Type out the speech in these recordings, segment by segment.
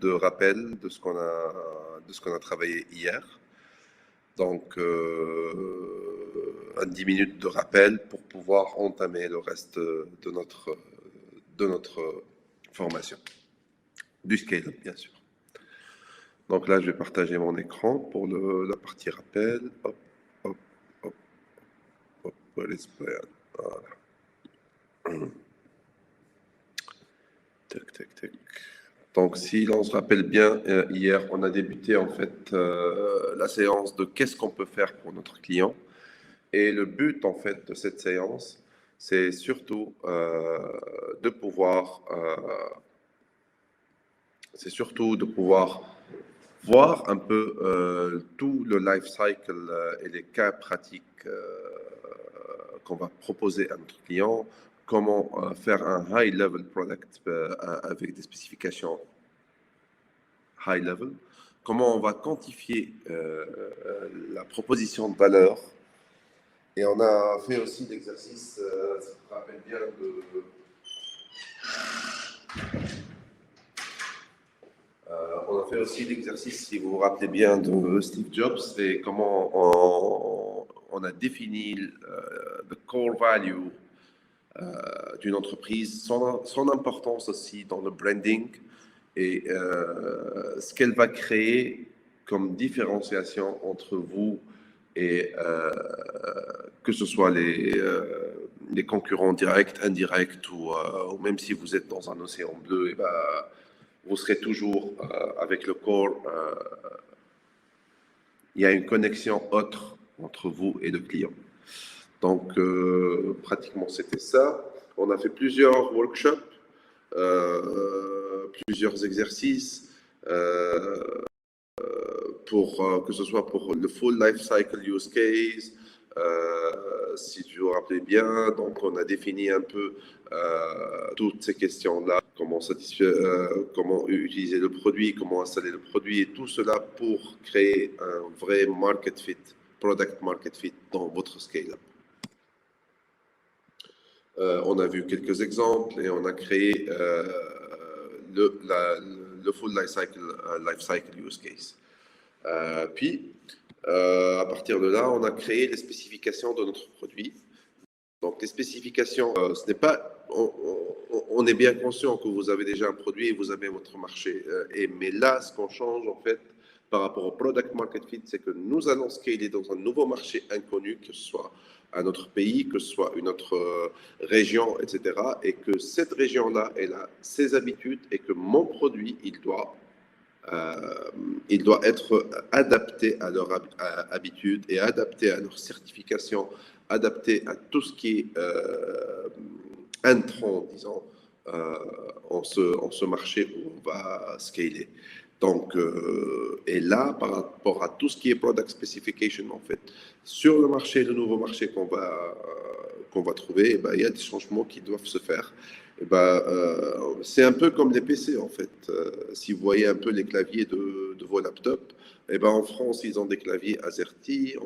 de rappel de ce qu'on a travaillé hier. Donc, un 10 minutes de rappel pour pouvoir entamer le reste de notre formation. Du scale-up, bien sûr. Donc là, je vais partager mon écran pour la partie rappel. Hop, hop, hop, hop, let's play. Voilà. Tac, tac, tac. Donc, si l'on se rappelle bien, hier, on a débuté en fait la séance de qu'est-ce qu'on peut faire pour notre client. Et le but en fait de cette séance, c'est surtout de pouvoir voir un peu tout le life cycle et les cas pratiques qu'on va proposer à notre client, comment faire un high level product avec des spécifications high level, comment on va quantifier la proposition de valeur. Et on a fait aussi l'exercice, si tu te rappelles bien, on a fait aussi l'exercice, si vous vous rappelez bien, de Steve Jobs et comment on a défini le core value d'une entreprise, son importance aussi dans le branding et ce qu'elle va créer comme différenciation entre vous et que ce soit les concurrents directs, indirects ou même si vous êtes dans un océan bleu, et ben, vous serez toujours avec le corps. Il y a une connexion autre entre vous et le client. Donc, pratiquement, c'était ça. On a fait plusieurs workshops, plusieurs exercices, que ce soit pour le full life cycle use case. Si tu vous rappelles bien, donc on a défini un peu toutes ces questions-là, comment utiliser le produit, comment installer le produit, et tout cela pour créer un vrai market fit, product market fit dans votre scale-up. On a vu quelques exemples et on a créé le full life cycle use case. Puis, à partir de là, on a créé les spécifications de notre produit. Donc, les spécifications, ce n'est pas... On est bien conscient que vous avez déjà un produit et vous avez votre marché. Mais là, ce qu'on change, en fait, par rapport au product market fit, c'est que nous allons scaler dans un nouveau marché inconnu, que ce soit un autre pays, que ce soit une autre région, etc. Et que cette région-là, elle a ses habitudes et que mon produit, il doit être adapté à leur habitude et adapté à leur certification, adapté à tout ce qui est entrant, disons, en ce marché où on va scaler. Donc, et là, par rapport à tout ce qui est product specification, en fait, sur le marché, le nouveau marché qu'on va trouver, eh ben, il y a des changements qui doivent se faire. Eh ben, c'est un peu comme les PC, en fait. Si vous voyez un peu les claviers de vos laptops, eh ben, en France, ils ont des claviers AZERTY,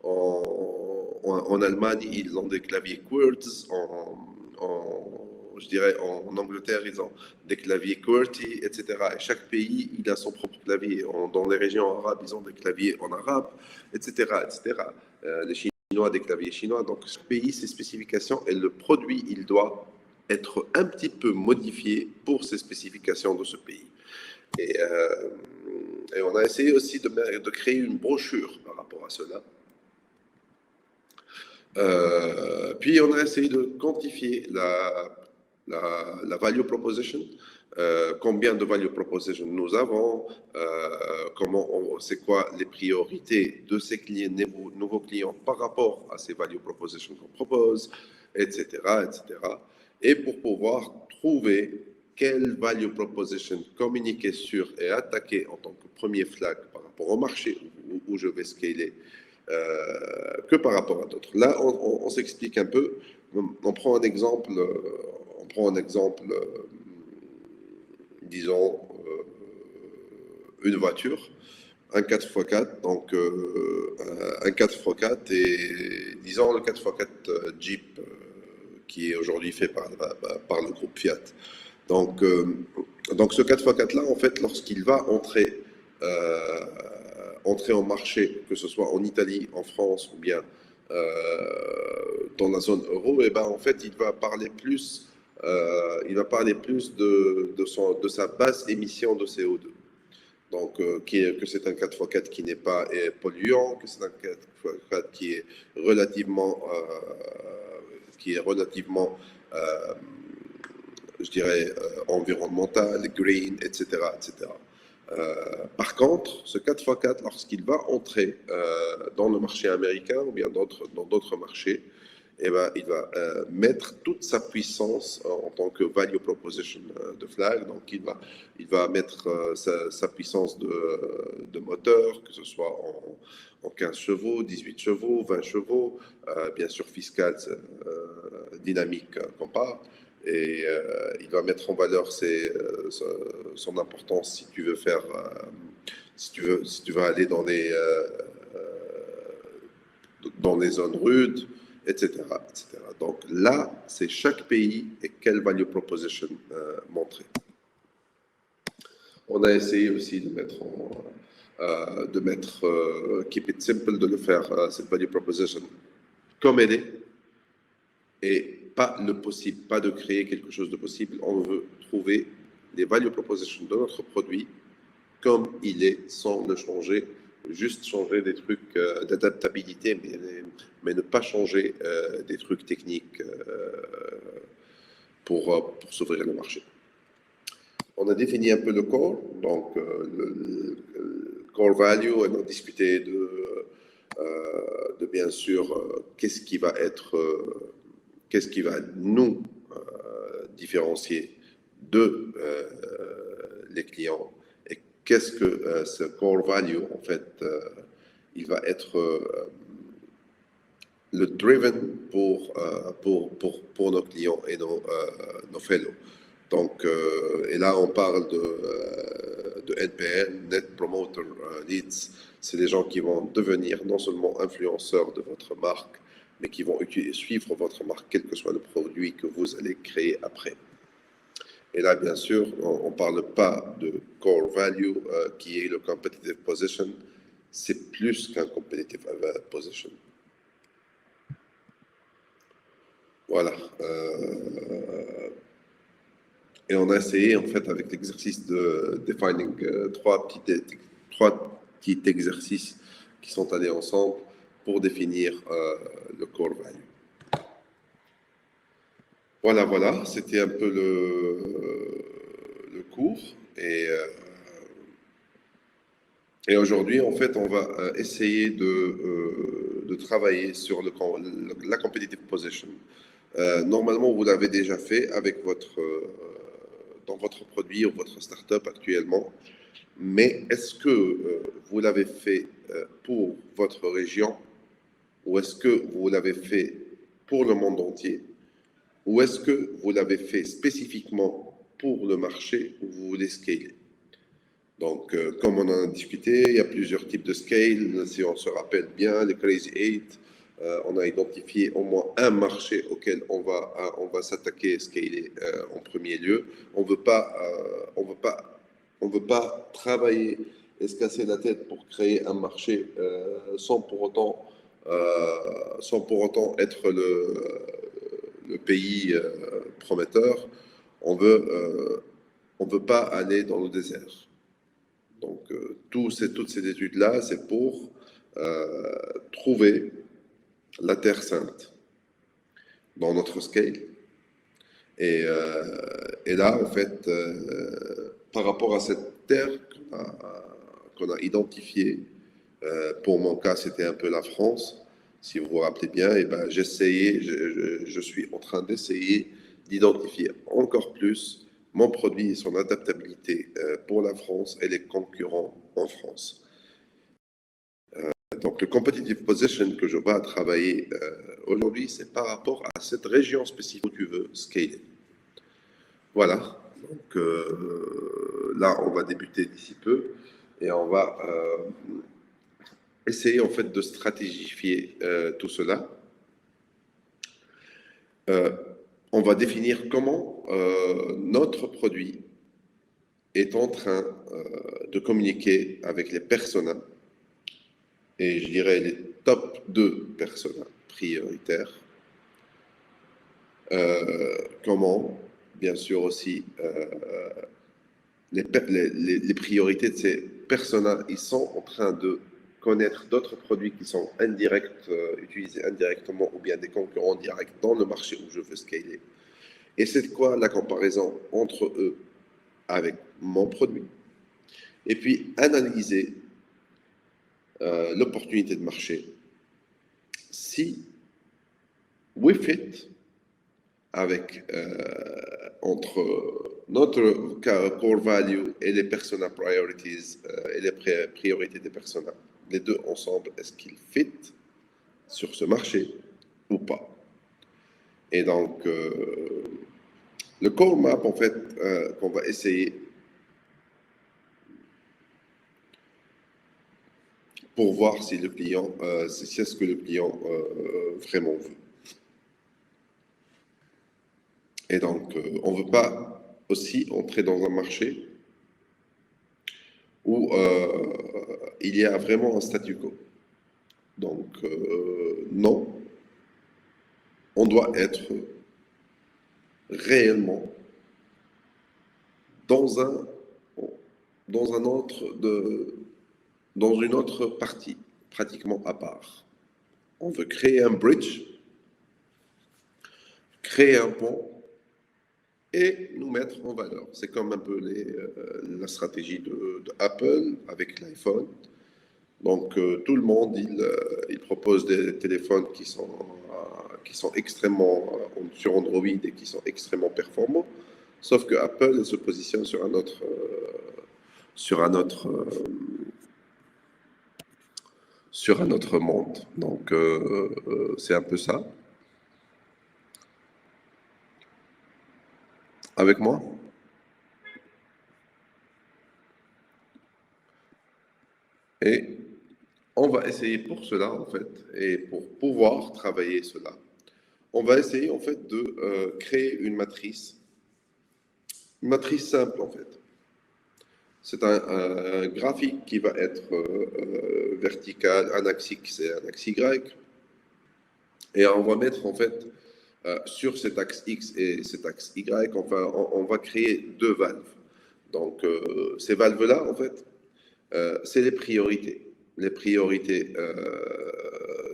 en Allemagne, ils ont des claviers QWERTZ, je dirais en Angleterre, ils ont des claviers QWERTY, etc. Et chaque pays, il a son propre clavier. Dans les régions arabes, ils ont des claviers en arabe, etc. etc. Les Chinois, des claviers chinois. Donc, chaque pays, ses spécifications et le produit, il doit être un petit peu modifié pour ces spécifications de ce pays. Et on a essayé aussi de créer une brochure par rapport à cela. Puis on a essayé de quantifier la value proposition, combien de value proposition nous avons, c'est quoi les priorités de ces clients, nouveaux clients par rapport à ces value propositions qu'on propose, etc., etc. Et pour pouvoir trouver quelle value proposition communiquer sur et attaquer en tant que premier flag par rapport au marché où je vais scaler, que par rapport à d'autres. Là, on s'explique un peu. On prend un exemple, disons, une voiture, un 4x4, donc un 4x4 et disons le 4x4 Jeep qui est aujourd'hui fait par le groupe Fiat. Donc, Donc ce 4x4-là, en fait, lorsqu'il va entrer en marché, que ce soit en Italie, en France ou bien dans la zone euro, et ben, en fait, il va parler plus de sa basse émission de CO2. Donc, que c'est un 4x4 qui n'est pas polluant, que c'est un 4x4 qui est relativement je dirais, environnemental, green, etc. etc. Par contre, ce 4x4, lorsqu'il va entrer dans le marché américain ou bien dans d'autres marchés, eh ben, il va mettre toute sa puissance en tant que value proposition de Flag. Donc, il va mettre sa puissance de moteur, que ce soit en 15 chevaux, 18 chevaux, 20 chevaux, bien sûr fiscal, dynamique qu'on parle. Et il va mettre en valeur son importance si tu veux si tu veux aller dans les zones rudes, etc., etc. Donc là, c'est chaque pays et quelle value proposition montrer. On a essayé aussi de keep it simple, de le faire, cette value proposition comme elle est, et pas le possible, pas de créer quelque chose de possible. On veut trouver les value propositions de notre produit comme il est, sans le changer, juste changer des trucs d'adaptabilité, mais ne pas changer des trucs techniques pour s'ouvrir le marché. On a défini un peu le core, donc le core value, on a discuté de bien sûr qu'est-ce qui va nous différencier de les clients, et qu'est-ce que ce core value, en fait, il va être le driven pour nos clients et nos fellows. Donc, et là, on parle de NPN, Net Promoter Leads. C'est des gens qui vont devenir non seulement influenceurs de votre marque, mais qui vont suivre votre marque, quel que soit le produit que vous allez créer après. Et là, bien sûr, on ne parle pas de core value qui est le competitive position. C'est plus qu'un competitive position. Voilà. Et on a essayé, en fait, avec l'exercice de defining trois petits exercices qui sont allés ensemble pour définir le core value. Voilà, c'était un peu le cours. Et aujourd'hui, en fait, on va essayer de travailler sur la competitive position. Normalement, vous l'avez déjà fait dans votre produit ou votre startup actuellement. Mais est-ce que vous l'avez fait pour votre région, ou est-ce que vous l'avez fait pour le monde entier, ou est-ce que vous l'avez fait spécifiquement pour le marché où vous voulez scaler? Donc, comme on en a discuté, il y a plusieurs types de scale. Si on se rappelle bien, les Crazy 8, on a identifié au moins un marché auquel on va s'attaquer et scaler en premier lieu. On veut pas travailler et se casser la tête pour créer un marché sans pour autant être le pays prometteur. On veut pas aller dans le désert. Donc, toutes ces études-là, c'est pour trouver la Terre Sainte dans notre scale. Et là, en fait, par rapport à cette terre qu'on a identifiée, pour mon cas, c'était un peu la France, si vous vous rappelez bien, et ben, je suis en train d'essayer d'identifier encore plus mon produit et son adaptabilité pour la France et les concurrents en France. Donc, le competitive position que je vais travailler aujourd'hui, c'est par rapport à cette région spécifique où tu veux scaler. Voilà. Donc, là, on va débuter d'ici peu et on va essayer en fait de stratégifier tout cela. On va définir comment notre produit est en train de communiquer avec les personas, et je dirais les top 2 personas prioritaires. Comment, bien sûr aussi, les priorités de ces personas, ils sont en train de connaître d'autres produits qui sont utilisés indirectement ou bien des concurrents directs dans le marché où je veux scaler. Et c'est quoi la comparaison entre eux avec mon produit? Et puis analyser l'opportunité de marché. Si we fit avec entre notre core value et les persona priorities et les priorités des personas, les deux ensemble, est-ce qu'ils fit sur ce marché ou pas? Et donc, le core map, en fait, qu'on va essayer pour voir si le client, c'est ce que le client vraiment veut. Et donc, on ne veut pas aussi entrer dans un marché où il y a vraiment un statu quo. Donc, non, on doit être réellement dans une autre partie, pratiquement à part. On veut créer un bridge, créer un pont et nous mettre en valeur. C'est comme un peu la stratégie de Apple avec l'iPhone. Donc, tout le monde, il propose des téléphones qui sont extrêmement sur Android et qui sont extrêmement performants. Sauf que Apple se positionne sur un autre monde. Donc, c'est un peu ça. Avec moi? Et on va essayer pour cela, en fait, et pour pouvoir travailler cela, on va essayer, en fait, de créer une matrice simple, en fait. C'est un graphique qui va être vertical, un axe X et un axe Y. Et on va mettre, en fait, sur cet axe X et cet axe Y, on va créer deux valves. Donc, ces valves-là, en fait, c'est les priorités. Les priorités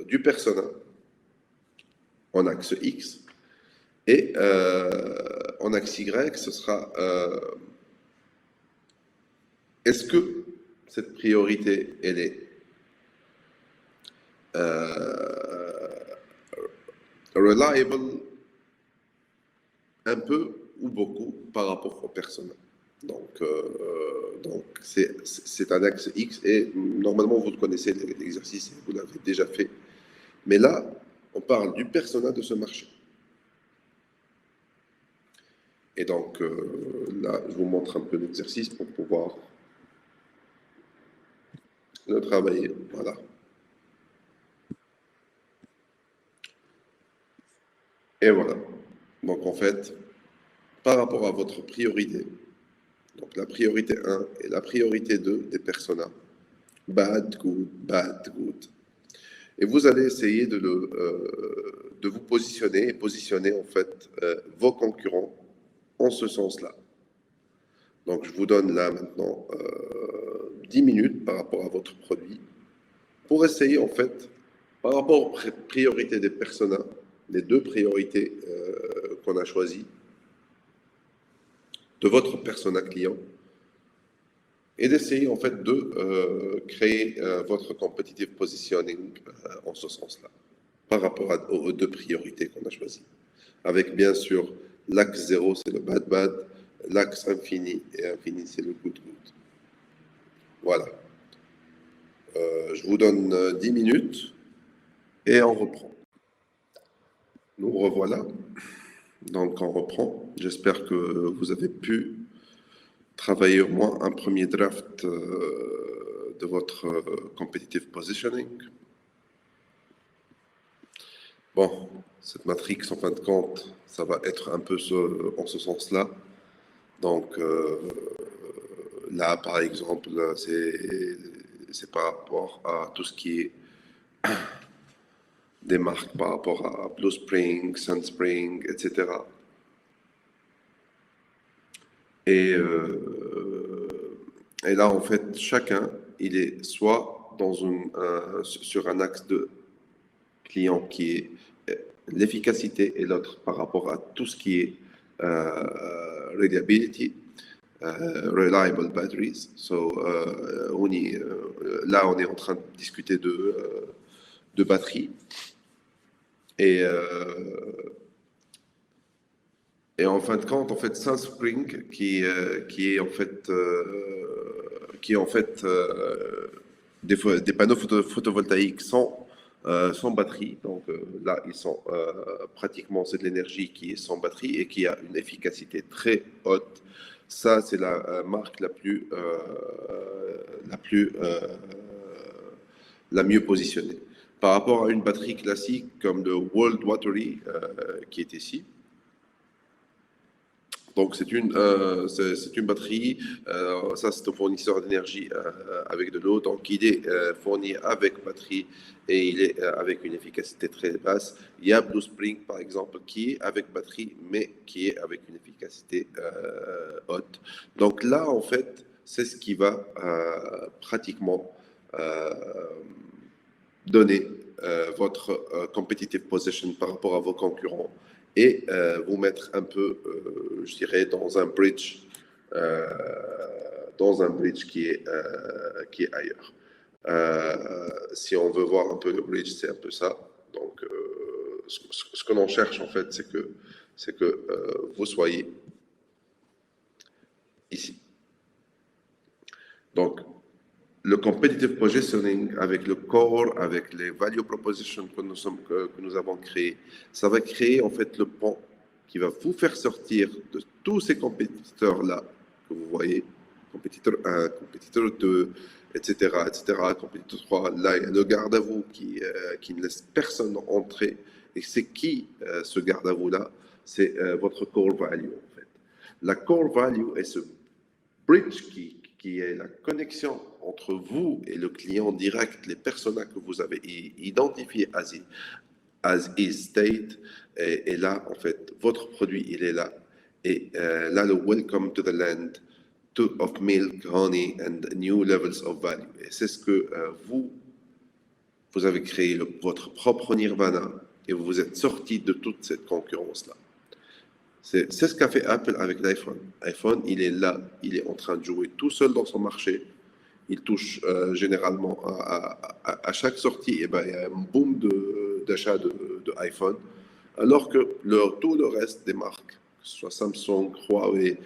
du persona en axe X et en axe Y, ce sera est-ce que cette priorité, elle est reliable un peu ou beaucoup par rapport au persona. Donc c'est un axe X et normalement vous connaissez l'exercice, vous l'avez déjà fait. Mais là, on parle du persona de ce marché. Et donc là, je vous montre un peu l'exercice pour pouvoir le travailler. Voilà. Et voilà. Donc en fait, par rapport à votre priorité, donc la priorité 1 et la priorité 2 des personas, bad, good. Et vous allez essayer de vous positionner et positionner en fait vos concurrents en ce sens-là. Donc je vous donne là maintenant 10 minutes par rapport à votre produit pour essayer en fait, par rapport aux priorités des personas, les deux priorités qu'on a choisies, de votre persona client, et d'essayer en fait de créer votre competitive positioning en ce sens-là, par rapport aux deux priorités qu'on a choisies. Avec bien sûr l'axe 0, c'est le bad, l'axe infini, et infini, c'est le good. Voilà. Je vous donne 10 minutes et on reprend. Nous revoilà. Donc on reprend. J'espère que vous avez pu travailler au moins un premier draft de votre competitive positioning. Bon, cette matrix, en fin de compte, ça va être un peu en ce sens-là. Donc, Là, par exemple, c'est par rapport à tout ce qui est des marques, par rapport à Blue Spring, Sun Spring, etc. Et, et là, en fait, chacun, il est soit sur un axe de client qui est l'efficacité et l'autre par rapport à tout ce qui est reliability, reliable batteries. Là, on est en train de discuter de batterie. Et, et en fin de compte, en fait, SunSpring, qui est en fait des panneaux photovoltaïques sans batterie. Donc là, ils sont pratiquement, c'est de l'énergie qui est sans batterie et qui a une efficacité très haute. Ça, c'est la marque la mieux positionnée. Par rapport à une batterie classique comme le World Watery qui est ici. Donc c'est une batterie, ça c'est un fournisseur d'énergie avec de l'eau, donc il est fourni avec batterie et il est avec une efficacité très basse. Il y a Blue Spring par exemple qui est avec batterie mais qui est avec une efficacité haute. Donc là en fait c'est ce qui va pratiquement donner votre competitive position par rapport à vos concurrents et vous mettre un peu, je dirais, euh, dans un bridge qui est ailleurs. Si on veut voir un peu le bridge, c'est un peu ça. Donc, ce que l'on cherche en fait, c'est que vous soyez ici. Donc, le competitive positioning avec le core, avec les value propositions que nous avons créés, ça va créer en fait le pont qui va vous faire sortir de tous ces compétiteurs-là que vous voyez, compétiteur 1, compétiteur 2, etc., etc., compétiteur 3. Là, il y a le garde à vous qui ne laisse personne entrer. Et c'est qui ce garde à vous-là? C'est votre core value en fait. La core value est ce bridge qui est la connexion entre vous et le client direct, les personas que vous avez identifiés as is state. Et là, en fait, votre produit, il est là. Et là, le welcome to the land of milk, honey and new levels of value. Et c'est ce que vous avez créé votre propre nirvana et vous vous êtes sorti de toute cette concurrence-là. C'est ce qu'a fait Apple avec l'iPhone. L'iPhone, il est là, il est en train de jouer tout seul dans son marché. Il touche généralement à chaque sortie, et ben, il y a un boom d'achat de iPhone, alors que tout le reste des marques, que ce soit Samsung, Huawei,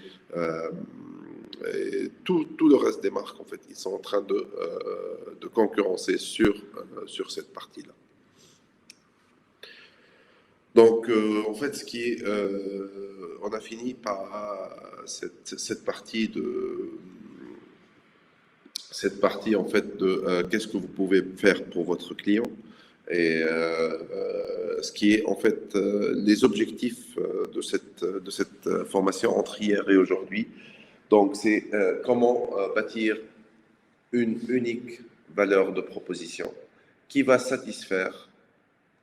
et tout le reste des marques, en fait, ils sont en train de concurrencer sur cette partie-là. Donc, en fait, on a fini par cette partie en fait de qu'est-ce que vous pouvez faire pour votre client et ce qui est en fait les objectifs de cette formation entre hier et aujourd'hui. Donc, c'est comment bâtir une unique valeur de proposition qui va satisfaire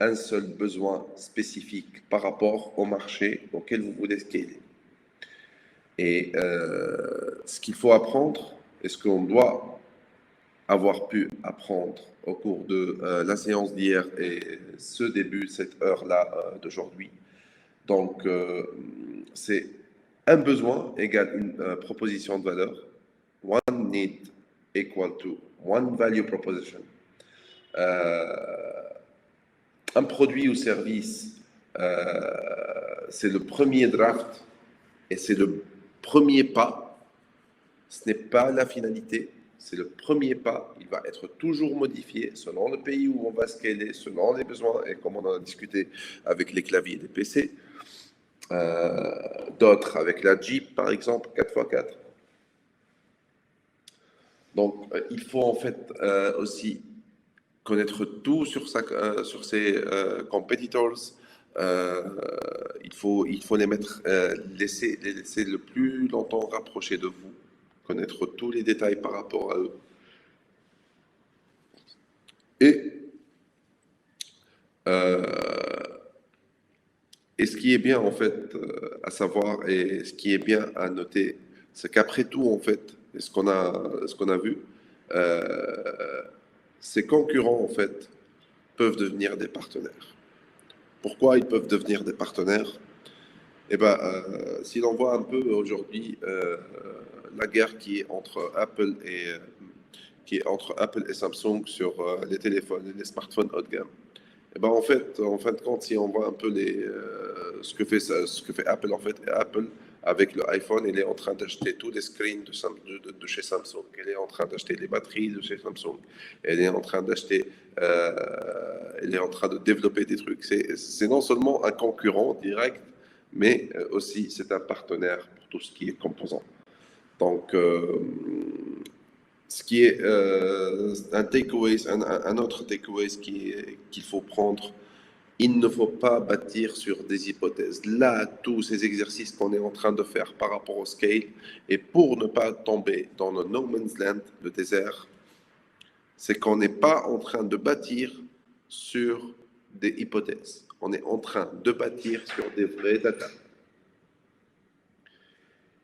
un seul besoin spécifique par rapport au marché auquel vous voulez scaler. Et ce qu'il faut apprendre, et ce qu'on doit avoir pu apprendre au cours de la séance d'hier et ce début, cette heure-là d'aujourd'hui. Donc, c'est un besoin égale une proposition de valeur. One need equal to one value proposition. Un produit ou service, c'est le premier draft et c'est le premier pas. Ce n'est pas la finalité, c'est le premier pas. Il va être toujours modifié selon le pays où on va scaler, selon les besoins et comme on en a discuté avec les claviers des PC. D'autres avec la Jeep par exemple, 4x4. Donc il faut en fait aussi connaître tout sur ses competitors. Il faut les laisser le plus longtemps rapprochés de vous connaître tous les détails par rapport à eux. Et, euh, et ce qui est bien, en fait, à savoir, et ce qui est bien à noter, c'est qu'après tout, en fait, et ce qu'on a vu, euh, ces concurrents, en fait, peuvent devenir des partenaires. Pourquoi ils peuvent devenir des partenaires? Eh ben, si l'on voit un peu aujourd'hui la guerre qui est entre Apple et Samsung sur les téléphones et les smartphones haut de gamme. Eh ben, en fin de compte, si on voit un peu ce que fait Apple, en fait, Apple, avec le iPhone, il est en train d'acheter tous les screens de chez Samsung. Il est en train d'acheter les batteries de chez Samsung. Il est en train d'acheter, il est en train de développer des trucs. C'est non seulement un concurrent direct, mais aussi c'est un partenaire pour tout ce qui est composant. Donc, ce qui est un autre takeaway qu'il faut prendre, il ne faut pas bâtir sur des hypothèses. Là, tous ces exercices qu'on est en train de faire par rapport au scale, et pour ne pas tomber dans le no man's land, le désert, c'est qu'on n'est pas en train de bâtir sur des hypothèses. On est en train de bâtir sur des vrais data.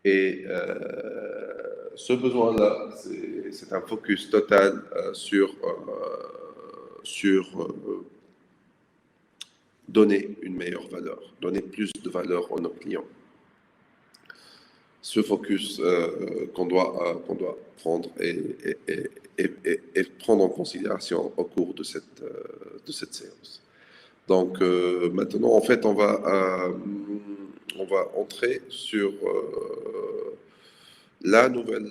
Et ce besoin-là, c'est un focus total sur donner une meilleure valeur, donner plus de valeur à nos clients. Ce focus qu'on doit prendre et prendre en considération au cours de cette séance. Donc maintenant, en fait, on va entrer sur la nouvelle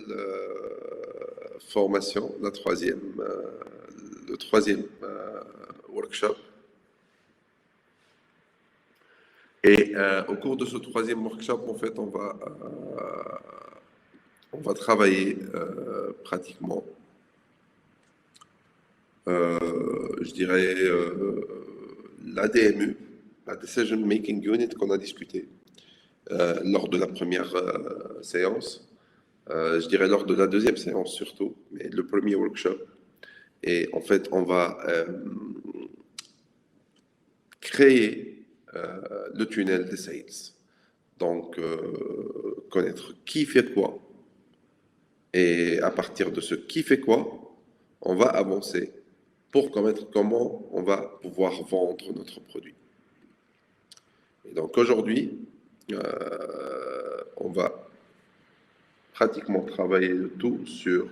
formation, le troisième workshop. Et au cours de ce troisième workshop, en fait, on va travailler pratiquement, je dirais, la DMU, la Decision Making Unit qu'on a discuté lors de la première séance. Je dirais lors de la deuxième séance surtout, mais le premier workshop. Et en fait, on va créer le tunnel des sales. Donc, connaître qui fait quoi. Et à partir de ce qui fait quoi, on va avancer pour connaître comment on va pouvoir vendre notre produit. Et donc aujourd'hui, on va pratiquement travailler le tout sur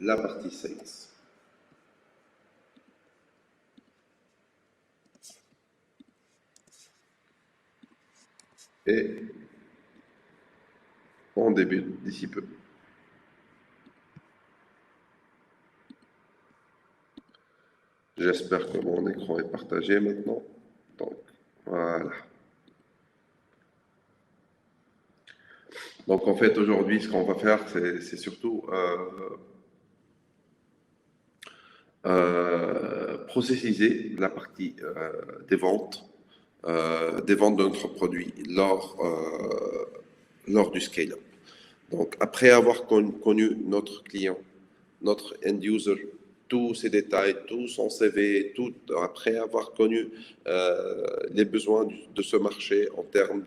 la partie sales. Et on débute d'ici peu. J'espère que mon écran est partagé maintenant. Donc, voilà. Donc, en fait, aujourd'hui, ce qu'on va faire, c'est surtout processiser la partie des ventes de notre produit lors du scale-up. Donc, après avoir connu notre client, notre end-user, tous ses détails, tout son CV, après avoir connu les besoins de ce marché en termes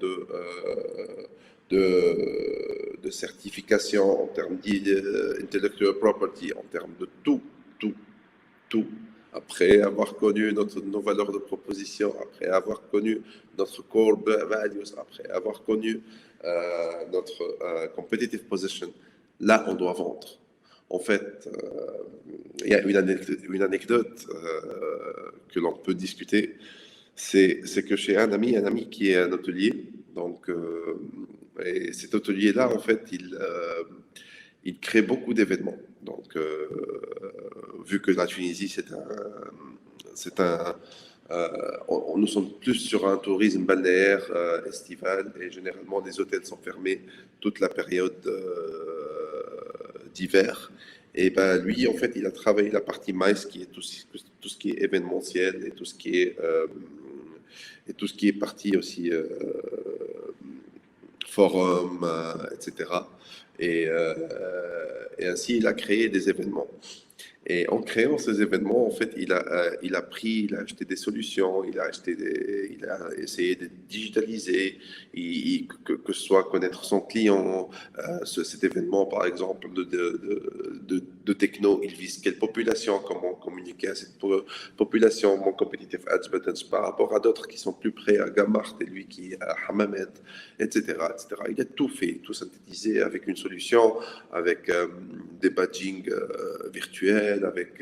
de certification, en termes d'intellectual property, en termes de tout. Après avoir connu nos valeurs de proposition, après avoir connu notre core values, après avoir connu notre competitive position, là, on doit vendre. En fait, il y a une anecdote que l'on peut discuter, c'est que chez un ami qui est un hôtelier, donc, et cet hôtelier-là, en fait, il crée beaucoup d'événements. Donc, vu que la Tunisie, nous sommes plus sur un tourisme balnéaire estival et généralement les hôtels sont fermés toute la période d'hiver. Et ben lui, en fait, il a travaillé la partie MICE, qui est tout ce qui est événementiel et tout ce qui est partie aussi forums, etc. Et ainsi, il a créé des événements. Et en créant ces événements, en fait, il a acheté des solutions, il a essayé de digitaliser, que ce soit connaître son client, cet événement, par exemple, de techno, il vise quelle population, comment communiquer à cette population, mon competitive ads buttons par rapport à d'autres qui sont plus près à Gamart et lui qui est à Hamamet, etc., etc. Il a tout fait, tout synthétisé avec une solution, avec des badgings virtuels, avec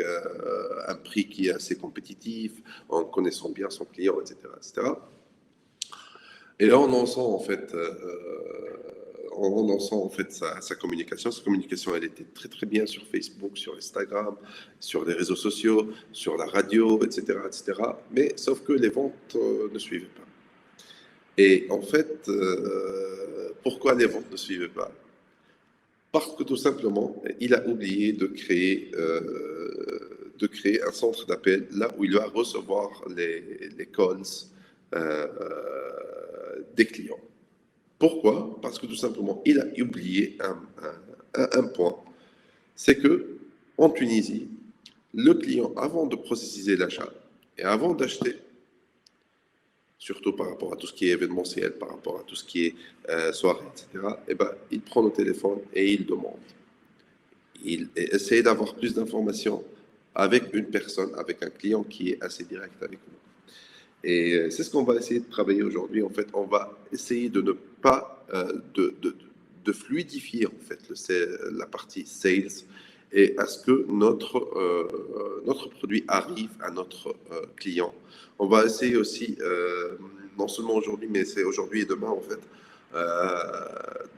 un prix qui est assez compétitif, en connaissant bien son client, etc., etc. Et là, on en sent en fait, sa communication. Sa communication, elle était très très bien sur Facebook, sur Instagram, sur les réseaux sociaux, sur la radio, etc., etc. Mais sauf que les ventes ne suivaient pas. Et en fait, pourquoi les ventes ne suivaient pas? Parce que tout simplement, il a oublié de créer un centre d'appel là où il va recevoir les calls euh, des clients. Pourquoi? Parce que tout simplement, il a oublié un point. C'est que en Tunisie, le client, avant de processiser l'achat et avant d'acheter, surtout par rapport à tout ce qui est événementiel, par rapport à tout ce qui est soirée, etc., eh ben, il prend le téléphone et il demande. Il essaie d'avoir plus d'informations avec une personne, avec un client qui est assez direct avec nous. Et c'est ce qu'on va essayer de travailler aujourd'hui. En fait, on va essayer de ne pas de fluidifier en fait la partie sales et à ce que notre produit arrive à notre client. On va essayer aussi, non seulement aujourd'hui, mais c'est aujourd'hui et demain en fait.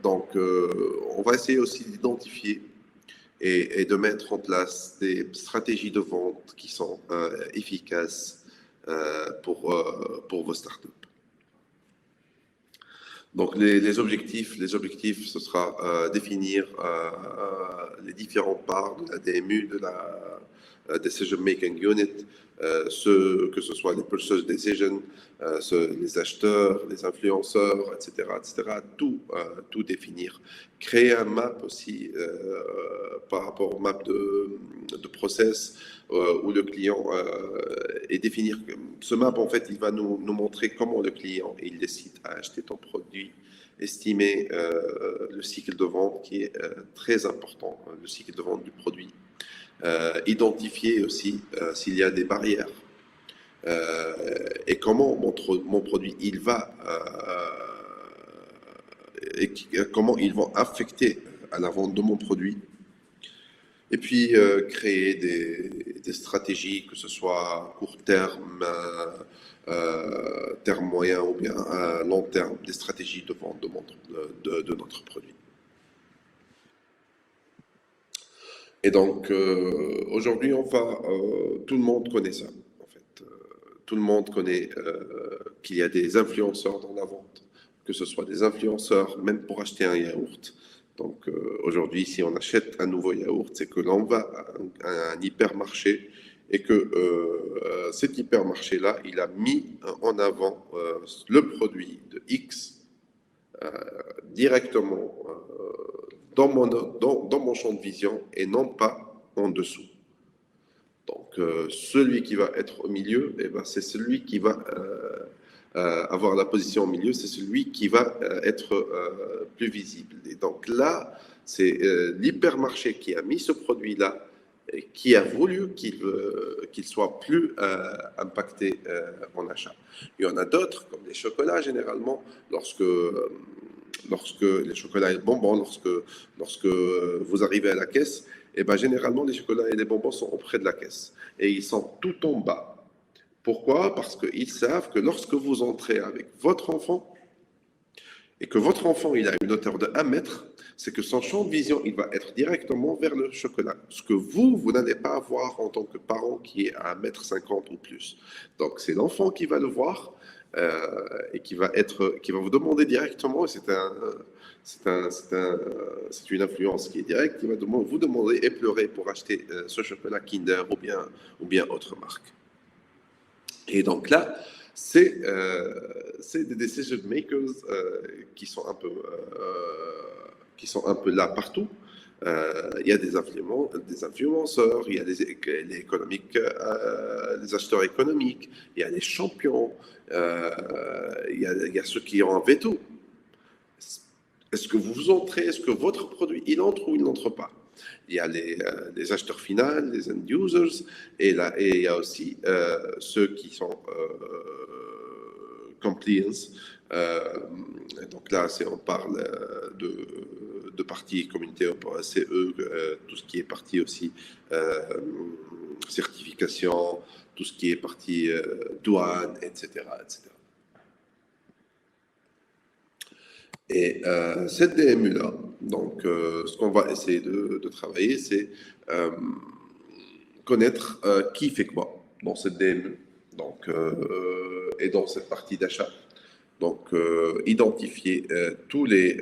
On va essayer aussi d'identifier et de mettre en place des stratégies de vente qui sont efficaces pour vos startups. Donc les objectifs, ce sera définir les différentes parts de la DMU, de la Decision Making Unit, que ce soit les purchase decisions, les acheteurs, les influenceurs, etc., tout définir. Créer un map aussi par rapport au map de process où le client et définir ce map en fait il va nous montrer comment le client il décide à acheter ton produit, estimer le cycle de vente qui est très important, le cycle de vente du produit, identifier aussi s'il y a des barrières et comment mon produit il va comment ils vont affecter à la vente de mon produit. Et puis, créer des stratégies, que ce soit court terme, terme moyen ou bien long terme, des stratégies de vente de notre produit. Et donc, aujourd'hui, tout le monde connaît ça, en fait. Tout le monde connaît qu'il y a des influenceurs dans la vente, que ce soit des influenceurs, même pour acheter un yaourt. Donc aujourd'hui, si on achète un nouveau yaourt, c'est que l'on va à un hypermarché et que cet hypermarché-là, il a mis en avant le produit de X directement dans mon champ de vision et non pas en dessous. Donc celui qui va être au milieu, eh ben, c'est celui qui va avoir la position au milieu, c'est celui qui va être plus visible. Et donc là, c'est l'hypermarché qui a mis ce produit-là et qui a voulu qu'il soit plus impacté en achat. Il y en a d'autres, comme les chocolats, généralement, lorsque les chocolats et les bonbons, lorsque vous arrivez à la caisse, et ben, généralement, les chocolats et les bonbons sont auprès de la caisse. Et ils sont tout en bas. Pourquoi? Parce qu'ils savent que lorsque vous entrez avec votre enfant et que votre enfant il a une hauteur de 1 mètre, c'est que son champ de vision il va être directement vers le chocolat. Ce que vous n'allez pas avoir en tant que parent qui est à 1,50 m ou plus. Donc c'est l'enfant qui va le voir et qui va vous demander directement, et c'est une influence qui est directe, qui va vous demander et pleurer pour acheter ce chocolat Kinder ou bien autre marque. Et donc là, c'est des decision makers qui sont un peu là partout. Il y a des influenceurs, il y a les acheteurs économiques, il y a les champions, il y a ceux qui ont un veto. Est-ce que vous entrez, est-ce que votre produit, il entre ou il n'entre pas? Il y a les acheteurs finaux, les end users, et il y a aussi ceux qui sont compliance. Donc là, on parle de parties communautaires, c'est eux, tout ce qui est partie aussi certification, tout ce qui est partie douane, etc., etc. Et cette DMU-là, donc ce qu'on va essayer de travailler, c'est connaître qui fait quoi dans cette DMU, donc, et dans cette partie d'achat. Donc, identifier tous les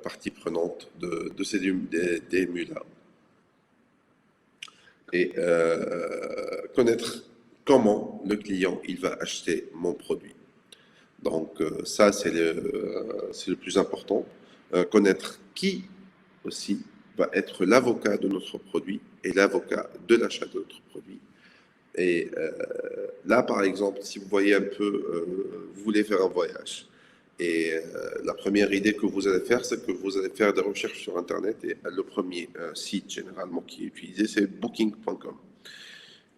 parties prenantes de ces DMU-là. Et connaître comment le client il va acheter mon produit. Donc ça, c'est le plus important. Connaître qui aussi va être l'avocat de notre produit et l'avocat de l'achat de notre produit. Et là, par exemple, si vous voyez un peu, vous voulez faire un voyage. Et la première idée que vous allez faire, c'est que vous allez faire des recherches sur Internet. Et le premier site généralement qui est utilisé, c'est booking.com.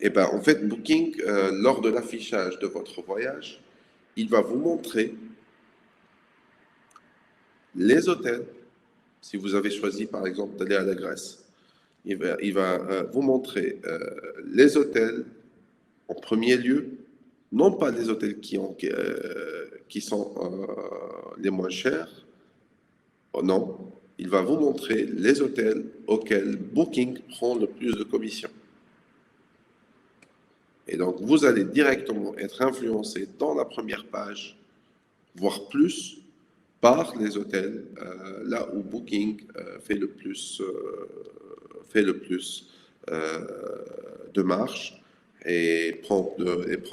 Et ben, en fait, Booking, lors de l'affichage de votre voyage, il va vous montrer les hôtels. Si vous avez choisi, par exemple, d'aller à la Grèce, il va vous montrer les hôtels en premier lieu, non pas les hôtels qui sont les moins chers, non, il va vous montrer les hôtels auxquels Booking prend le plus de commissions. Et donc, vous allez directement être influencé dans la première page, voire plus, par les hôtels, là où Booking fait le plus de marge et prend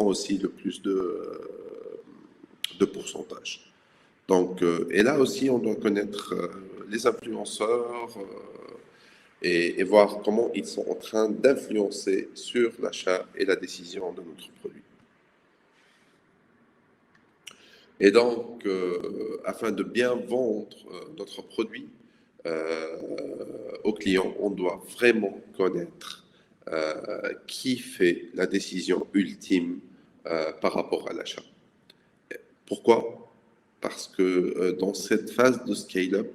aussi le plus de pourcentage. Donc, et là aussi, on doit connaître les influenceurs et voir comment ils sont en train d'influencer sur l'achat et la décision de notre produit. Et donc, afin de bien vendre notre produit aux clients, on doit vraiment connaître qui fait la décision ultime par rapport à l'achat. Pourquoi? Parce que dans cette phase de scale-up,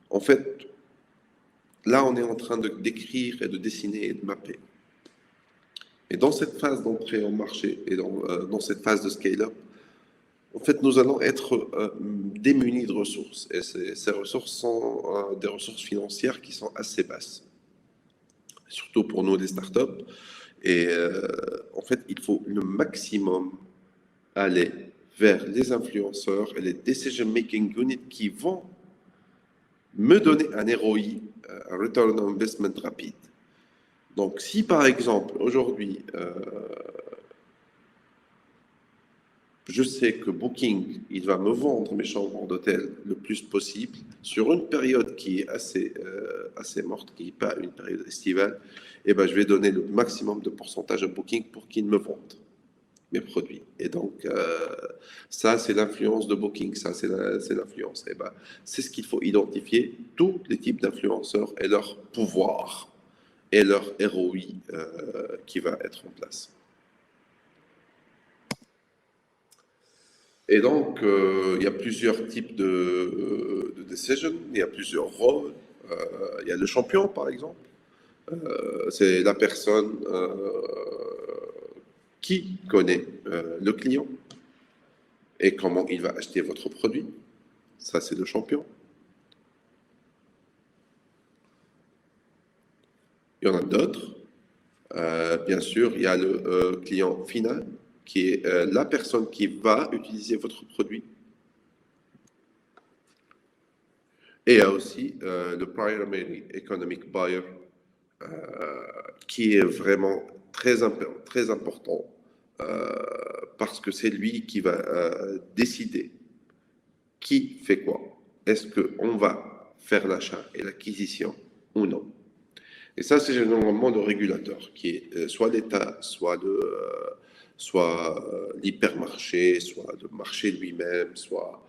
en fait, là, on est en train d'écrire et de dessiner et de mapper. Et dans cette phase d'entrée au marché et dans cette phase de scale-up, en fait, nous allons être démunis de ressources. Et ces ressources sont des ressources financières qui sont assez basses, surtout pour nous, les startups. Et en fait, il faut le maximum aller vers les influenceurs et les decision-making units qui vont me donner un ROI, un return on investment rapide. Donc, si par exemple, aujourd'hui, je sais que Booking, il va me vendre mes chambres d'hôtel le plus possible sur une période qui est assez morte, qui n'est pas une période estivale, et ben, je vais donner le maximum de pourcentage à Booking pour qu'il me vende mes produits. Et donc, ça, c'est l'influence de Booking, ça, c'est l'influence. Et ben, c'est ce qu'il faut identifier, tous les types d'influenceurs et leur pouvoir et leur ROI qui va être en place. Et donc, il y a plusieurs types de decisions, il y a plusieurs rôles. Il y a le champion, par exemple. C'est la personne qui connaît le client et comment il va acheter votre produit. Ça, c'est le champion. Il y en a d'autres. Bien sûr, il y a le client final, qui est la personne qui va utiliser votre produit. Et il y a aussi le primary economic buyer, qui est vraiment très important parce que c'est lui qui va décider qui fait quoi. Est-ce qu'on va faire l'achat et l'acquisition ou non? Et ça, c'est généralement le régulateur, qui est soit l'État, soit l'hypermarché, soit le marché lui-même, soit...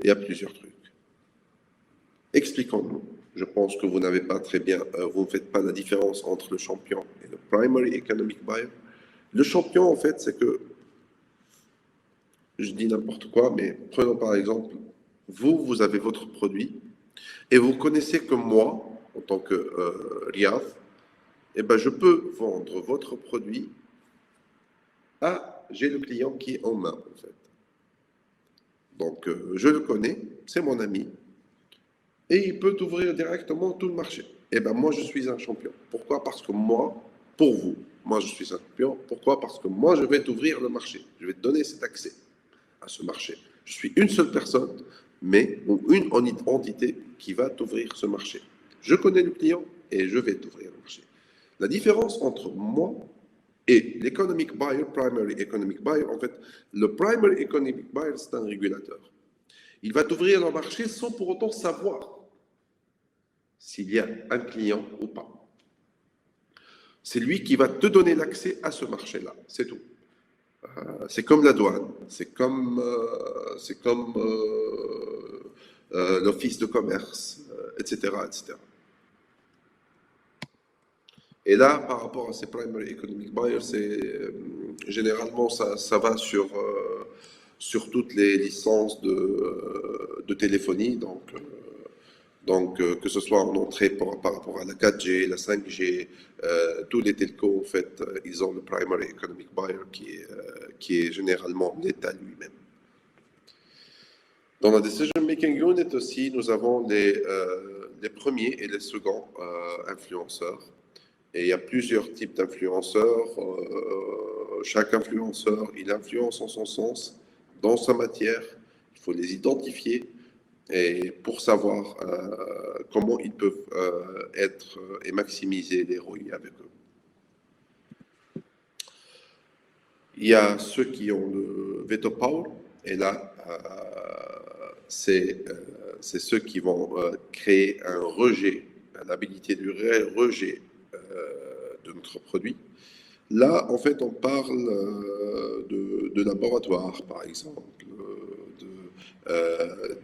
il y a plusieurs trucs. Expliquons-nous. Je pense que vous n'avez pas très bien, vous ne faites pas la différence entre le champion et le primary economic buyer. Le champion, en fait, c'est que, je dis n'importe quoi, mais prenons par exemple, vous avez votre produit et vous connaissez que moi, en tant que Riyad, eh ben, je peux vendre votre produit à, j'ai le client qui est en main, en fait. Donc, je le connais, c'est mon ami, et il peut ouvrir directement tout le marché. Eh bien, moi, je suis un champion. Pourquoi? Parce que moi, pour vous, moi, je suis un champion. Pourquoi? Parce que moi, je vais t'ouvrir le marché. Je vais te donner cet accès à ce marché. Je suis une seule personne, mais ou une entité qui va t'ouvrir ce marché. Je connais le client et je vais t'ouvrir le marché. La différence entre moi et l'economic buyer, primary economic buyer, en fait, le primary economic buyer, c'est un régulateur. Il va t'ouvrir le marché sans pour autant savoir s'il y a un client ou pas. C'est lui qui va te donner l'accès à ce marché-là, c'est tout. C'est comme la douane, c'est comme l'office de commerce, etc., etc. Et là, par rapport à ces primary economic buyers, généralement, ça va sur toutes les licences de téléphonie. Donc, que ce soit en entrée par rapport à la 4G, la 5G, tous les telcos, en fait, ils ont le primary economic buyer qui est généralement l'État lui-même. Dans la Decision Making Unit aussi, nous avons les premiers et les seconds influenceurs. Et il y a plusieurs types d'influenceurs. Chaque influenceur, il influence en son sens, dans sa matière. Il faut les identifier et pour savoir comment ils peuvent être et maximiser les ROI avec eux. Il y a ceux qui ont le veto power, et là, c'est ceux qui vont créer un rejet, l'habilité du rejet de notre produit. Là, en fait, on parle de laboratoires, par exemple,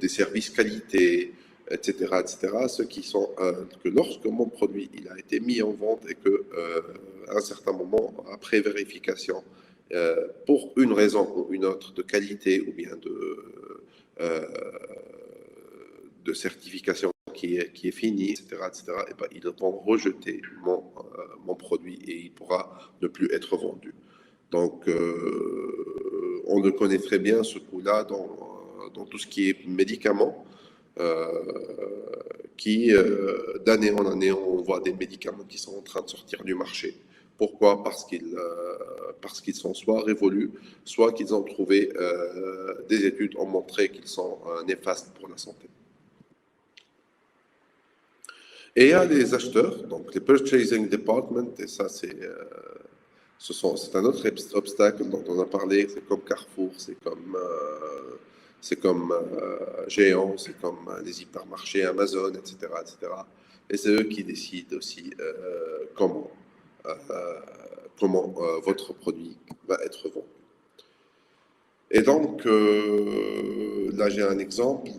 des services qualité, etc., etc. Ceux qui sont que lorsque mon produit il a été mis en vente et que à un certain moment, après vérification, pour une raison ou une autre de qualité ou bien de certification qui est fini, etc., et ben, ils vont rejeter mon produit et il pourra ne plus être vendu. Donc, on le connaît très bien, ce coup-là, dans tout ce qui est médicaments, d'année en année, on voit des médicaments qui sont en train de sortir du marché. Pourquoi? Parce qu'ils sont soit révolus, soit qu'ils ont trouvé, des études ont montré qu'ils sont néfastes pour la santé. Et il y a les acheteurs, donc les purchasing department, et ça c'est un autre obstacle dont on a parlé, c'est comme Carrefour, c'est comme Géant, c'est comme les hypermarchés, Amazon, etc., etc. Et c'est eux qui décident aussi comment votre produit va être vendu. Et donc, là j'ai un exemple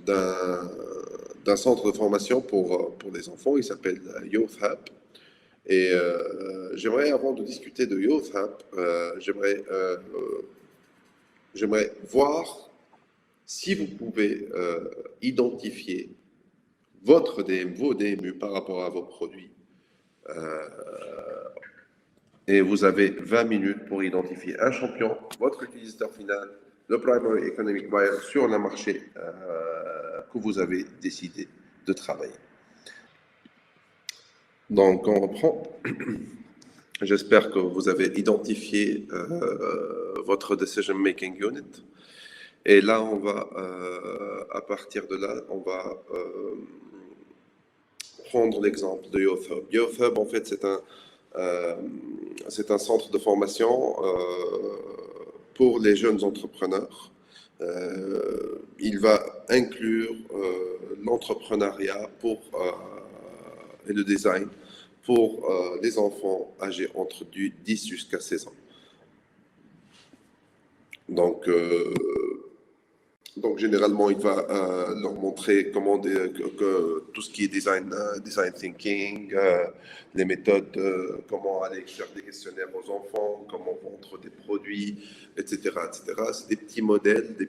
d'un centre de formation pour les enfants, il s'appelle Youth Hub. Et j'aimerais, avant de discuter de Youth Hub, j'aimerais voir si vous pouvez identifier vos DMU par rapport à vos produits. Et vous avez 20 minutes pour identifier un champion, votre utilisateur final, le primary economic buyer sur le marché que vous avez décidé de travailler. Donc, on reprend. J'espère que vous avez identifié votre Decision Making Unit. Et là, on va, à partir de là, on va prendre l'exemple de Youth Hub. Youth Hub, en fait, euh, c'est un centre de formation pour les jeunes entrepreneurs. Il va inclure l'entrepreneuriat et le design pour les enfants âgés entre du 10 jusqu'à 16 ans. Donc, généralement, il va leur montrer tout ce qui est design thinking, les méthodes, comment aller faire des questionnaires aux enfants, comment vendre des produits, etc., etc. C'est des petits modèles, des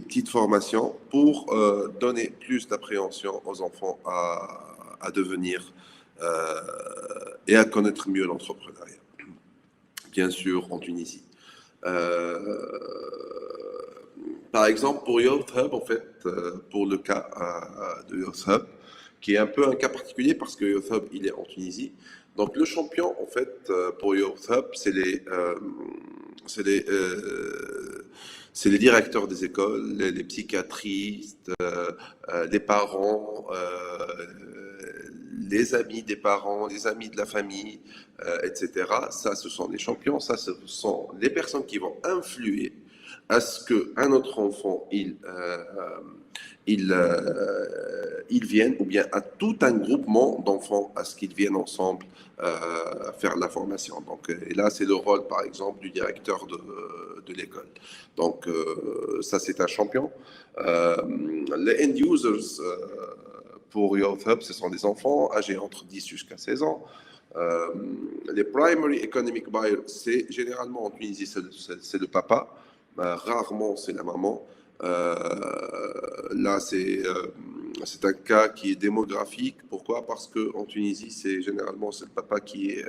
petites formations pour donner plus d'appréhension aux enfants à devenir et à connaître mieux l'entrepreneuriat. Bien sûr, en Tunisie. Euh, Par exemple, pour Youth Hub, en fait, pour le cas de Youth Hub, qui est un peu un cas particulier parce que Youth Hub, il est en Tunisie. Donc, le champion, en fait, pour Youth Hub, c'est les, euh, c'est les directeurs des écoles, les psychiatristes, les parents, les amis des parents, les amis de la famille, etc. Ça, ce sont les champions. Ça, ce sont les personnes qui vont influer à ce qu'un autre enfant, il vienne, ou bien à tout un groupement d'enfants, à ce qu'ils viennent ensemble faire la formation. Donc, et là, c'est le rôle, par exemple, du directeur de l'école. Donc, ça, c'est un champion. Les end users pour Youth Hub, ce sont des enfants âgés entre 10 jusqu'à 16 ans. Les primary economic buyers, c'est généralement en Tunisie, c'est le papa. Rarement, c'est la maman. Là, c'est un cas qui est démographique. Pourquoi? Parce qu'en Tunisie, c'est le papa qui est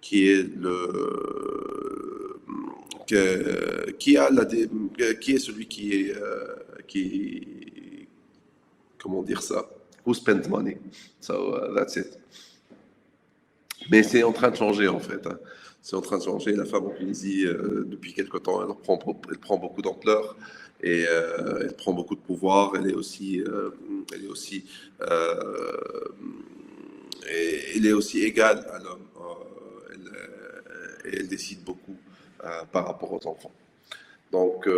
qui est celui comment dire ça? Who spent money? So that's it. Mais c'est en train de changer en fait, hein. C'est en train de changer. La femme en Tunisie, depuis quelque temps, elle prend beaucoup d'ampleur et elle prend beaucoup de pouvoir. Euh, elle est aussi égale à l'homme. Et elle décide beaucoup par rapport aux enfants. Donc,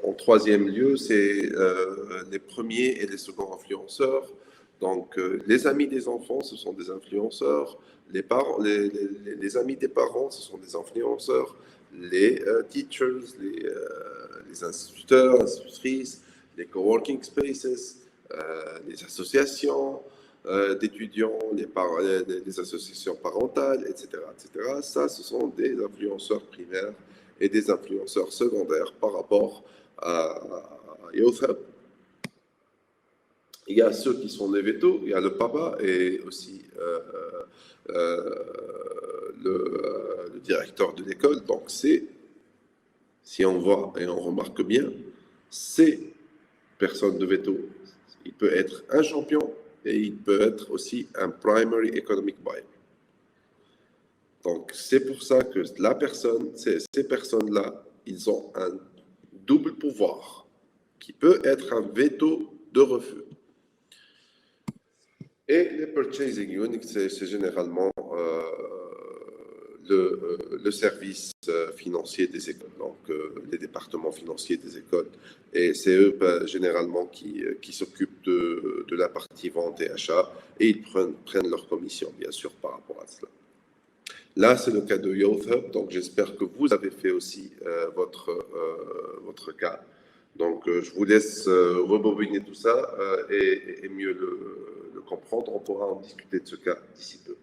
en troisième lieu, c'est les premiers et les seconds influenceurs. Donc, les amis des enfants, ce sont des influenceurs. Les amis des parents, ce sont des influenceurs. Les teachers, les instituteurs, institutrices, les coworking spaces, les associations d'étudiants, les associations parentales, etc., etc. Ça, ce sont des influenceurs primaires et des influenceurs secondaires par rapport à Youth Hub. Il y a ceux qui sont les vétos, il y a le papa et aussi le directeur de l'école. Donc, si on voit et on remarque bien, ces personnes de veto, il peut être un champion et il peut être aussi un primary economic buyer. Donc, c'est pour ça que ces personnes-là, ils ont un double pouvoir qui peut être un veto de refus. Et les purchasing units, c'est généralement le service financier des écoles, donc les départements financiers des écoles. Et c'est eux généralement qui s'occupent de la partie vente et achat et ils prennent leur commission, bien sûr, par rapport à cela. Là, c'est le cas de Youth Hub, donc j'espère que vous avez fait aussi votre cas. Donc, je vous laisse rebobiner tout ça et mieux le comprendre. On pourra en discuter de ce cas d'ici peu.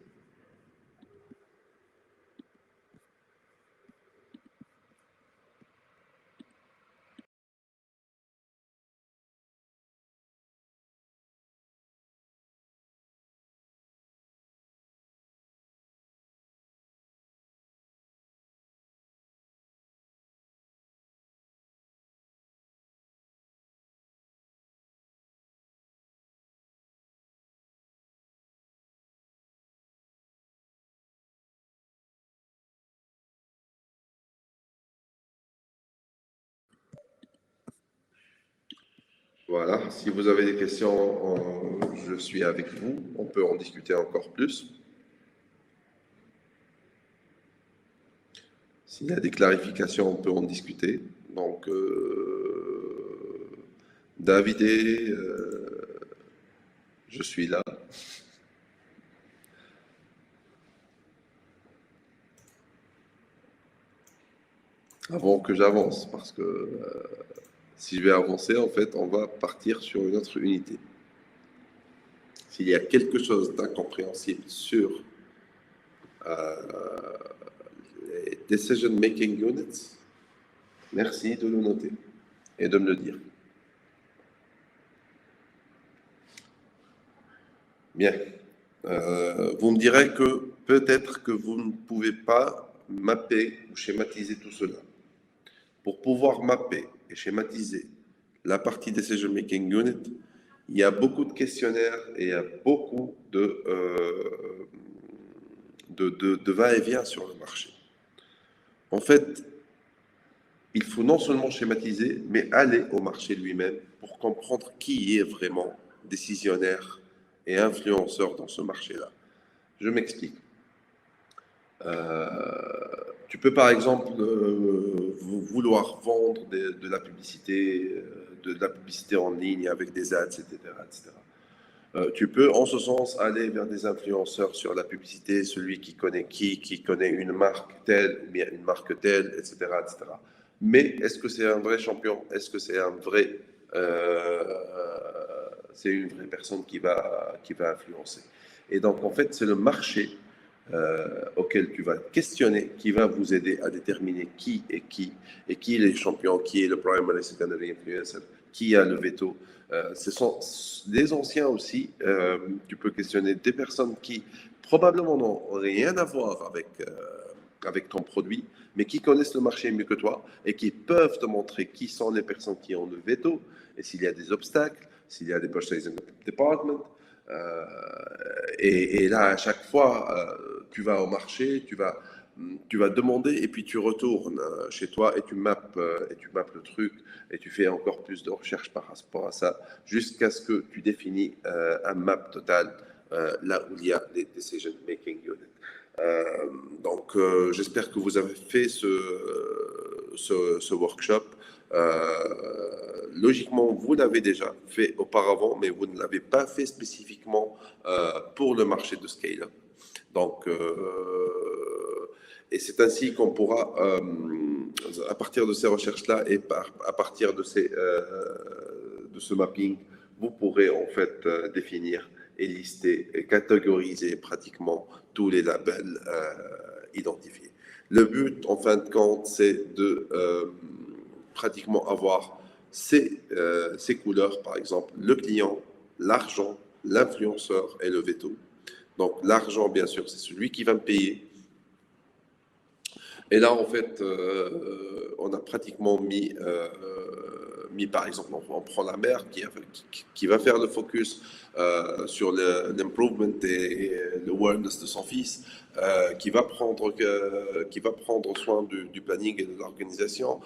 Voilà, si vous avez des questions, je suis avec vous. On peut en discuter encore plus. S'il y a des clarifications, on peut en discuter. Donc, David, je suis là. Avant que j'avance, parce que si je vais avancer, en fait, on va partir sur une autre unité. S'il y a quelque chose d'incompréhensible sur les Decision Making Units, merci de le noter et de me le dire. Bien. Vous me direz que peut-être que vous ne pouvez pas mapper ou schématiser tout cela. Pour pouvoir mapper et schématiser la partie Decision Making Unit, il y a beaucoup de questionnaires et il y a beaucoup de va-et-vient sur le marché. En fait, il faut non seulement schématiser, mais aller au marché lui-même pour comprendre qui est vraiment décisionnaire et influenceur dans ce marché-là. Je m'explique. Tu peux par exemple vouloir vendre de la publicité, de la publicité en ligne avec des ads, etc., etc. Tu peux en ce sens aller vers des influenceurs sur la publicité, celui qui connaît une marque telle ou bien une marque telle, etc., etc. Mais est-ce que c'est un vrai champion? Est-ce que c'est un vrai, c'est une vraie personne qui va influencer? Et donc en fait, c'est le marché auquel tu vas questionner, qui va vous aider à déterminer qui est qui, et qui est le champion, qui est le primary, secondary influencer, qui a le veto. Ce sont des anciens aussi. Tu peux questionner des personnes qui probablement n'ont rien à voir avec ton produit, mais qui connaissent le marché mieux que toi et qui peuvent te montrer qui sont les personnes qui ont le veto et s'il y a des obstacles, s'il y a des purchasing departments. Euh, et là, à chaque fois, tu vas au marché, tu vas demander et puis tu retournes chez toi et tu mappes le truc et tu fais encore plus de recherches par rapport à ça jusqu'à ce que tu définis un map total là où il y a des decision making units. J'espère que vous avez fait ce workshop. Logiquement, vous l'avez déjà fait auparavant, mais vous ne l'avez pas fait spécifiquement pour le marché de scale-up. Donc, et c'est ainsi qu'on pourra, à partir de ces recherches-là et à partir de ce mapping, vous pourrez en fait définir et lister et catégoriser pratiquement tous les labels identifiés. Le but, en fin de compte, c'est de pratiquement avoir ces couleurs, par exemple, le client, l'argent, l'influenceur et le veto. Donc, l'argent, bien sûr, c'est celui qui va me payer. Et là, en fait, on a pratiquement mis par exemple, on prend la mère qui va faire le focus sur l'improvement et l'awareness de son fils, qui va prendre soin du planning et de l'organisation,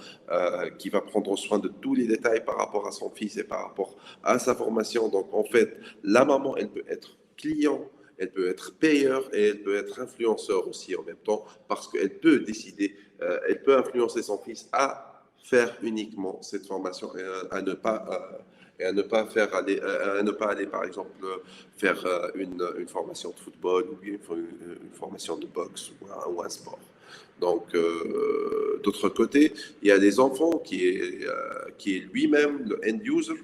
qui va prendre soin de tous les détails par rapport à son fils et par rapport à sa formation. Donc, en fait, la maman, elle peut être client, elle peut être payeur et elle peut être influenceur aussi en même temps parce qu'elle peut décider, elle peut influencer son fils à faire uniquement cette formation et à ne pas à ne pas aller par exemple faire une formation de football ou une formation de boxe ou un sport. Donc, d'autre côté, il y a des enfants qui est lui-même le end user,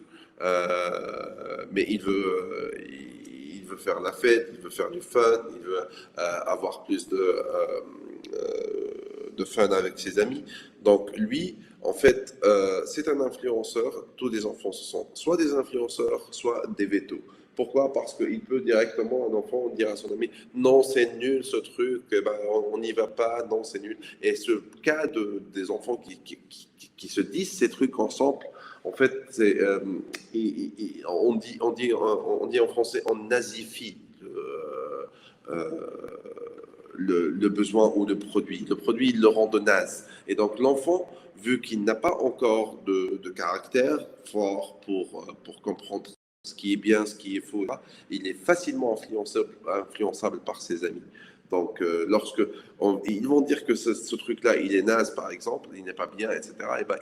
mais il veut faire la fête, il veut faire du fun, il veut avoir plus de fun avec ses amis. Donc lui, en fait, c'est un influenceur. Tous les enfants, ce sont soit des influenceurs, soit des vétos. Pourquoi? Parce qu'il peut directement, un enfant, dire à son ami, non, c'est nul ce truc, eh ben, on n'y va pas, non, c'est nul. Et ce cas des enfants qui se disent ces trucs ensemble, en fait, on dit en français, on nazifie euh, le besoin ou le produit. Le produit, il le rend de naze. Et donc l'enfant, vu qu'il n'a pas encore de caractère fort pour comprendre ce qui est bien, ce qui est faux, il est facilement influençable par ses amis. Donc, lorsque ils vont dire que ce truc-là, il est naze, par exemple, il n'est pas bien, etc., et ben,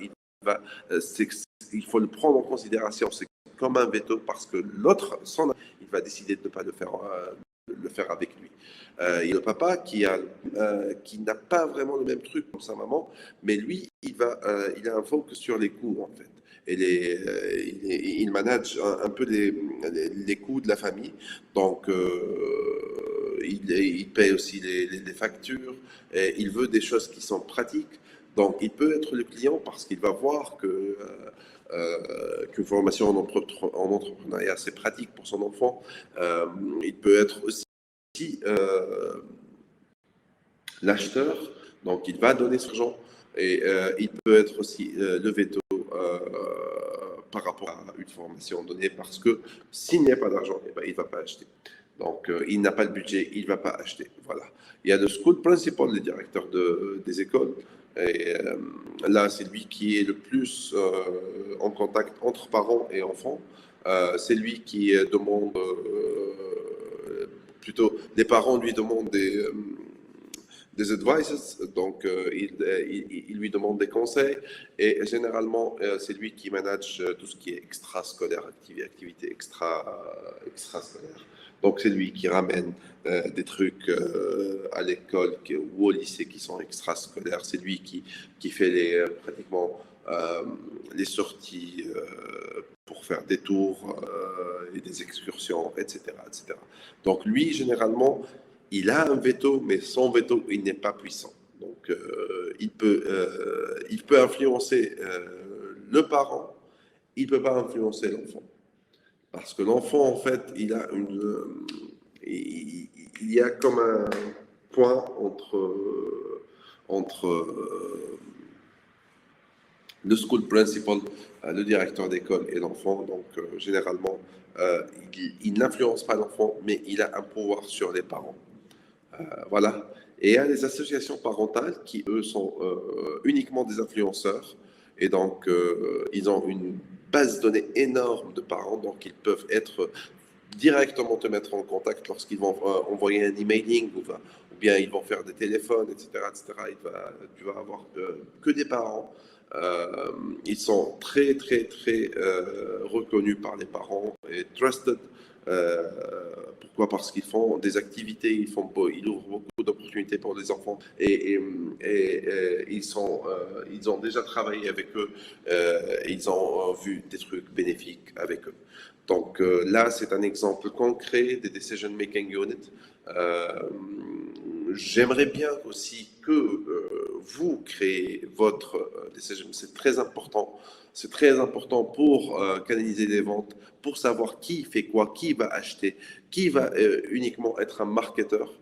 il faut le prendre en considération. C'est comme un veto parce que l'autre, il va décider de ne pas le faire avec lui. Il y a le papa qui n'a pas vraiment le même truc comme sa maman, mais lui, il a un focus sur les coûts, en fait. Il manage un peu les coûts de la famille. Donc, il paye aussi les factures. Et il veut des choses qui sont pratiques. Donc, il peut être le client parce qu'il va voir qu'une formation en entrepreneuriat, c'est pratique pour son enfant. Il peut être aussi l'acheteur, donc il va donner son argent. Et il peut être aussi le veto par rapport à une formation donnée parce que s'il n'y a pas d'argent, eh ben, il ne va pas acheter. Donc, il n'a pas le budget, il ne va pas acheter. Voilà. Il y a le school principal, le directeur des écoles. Et là, c'est lui qui est le plus en contact entre parents et enfants. C'est lui qui demande, plutôt, les parents lui demandent des advices, donc il lui demande des conseils et généralement c'est lui qui manage tout ce qui est extrascolaire, activité extrascolaire. Donc c'est lui qui ramène des trucs à l'école ou au lycée qui sont extrascolaires, c'est lui qui fait pratiquement les sorties pour faire des tours et des excursions, etc., etc. Donc lui, généralement, il a un veto, mais son veto, il n'est pas puissant. Donc, il peut influencer le parent, il ne peut pas influencer l'enfant. Parce que l'enfant, en fait, il y a comme un point entre le school principal, le directeur d'école et l'enfant. Donc, généralement, il n'influence pas l'enfant, mais il a un pouvoir sur les parents. Voilà. Et il y a les associations parentales qui, eux, sont uniquement des influenceurs. Et donc, ils ont une base de données énorme de parents. Donc, ils peuvent être directement te mettre en contact lorsqu'ils vont envoyer un emailing ou bien ils vont faire des téléphones, etc. etc. Tu vas avoir que des parents. Ils sont très, très, très reconnus par les parents et trusted. Euh, Pourquoi? Parce qu'ils font des activités, ils ouvrent beaucoup d'opportunités pour les enfants et ils ont déjà travaillé avec eux, ils ont vu des trucs bénéfiques avec eux. Donc là, c'est un exemple concret des Decision Making Unit. Euh, J'aimerais bien aussi que vous créez votre decision. C'est très important. C'est très important pour canaliser les ventes, pour savoir qui fait quoi, qui va acheter, qui va uniquement être un marketeur.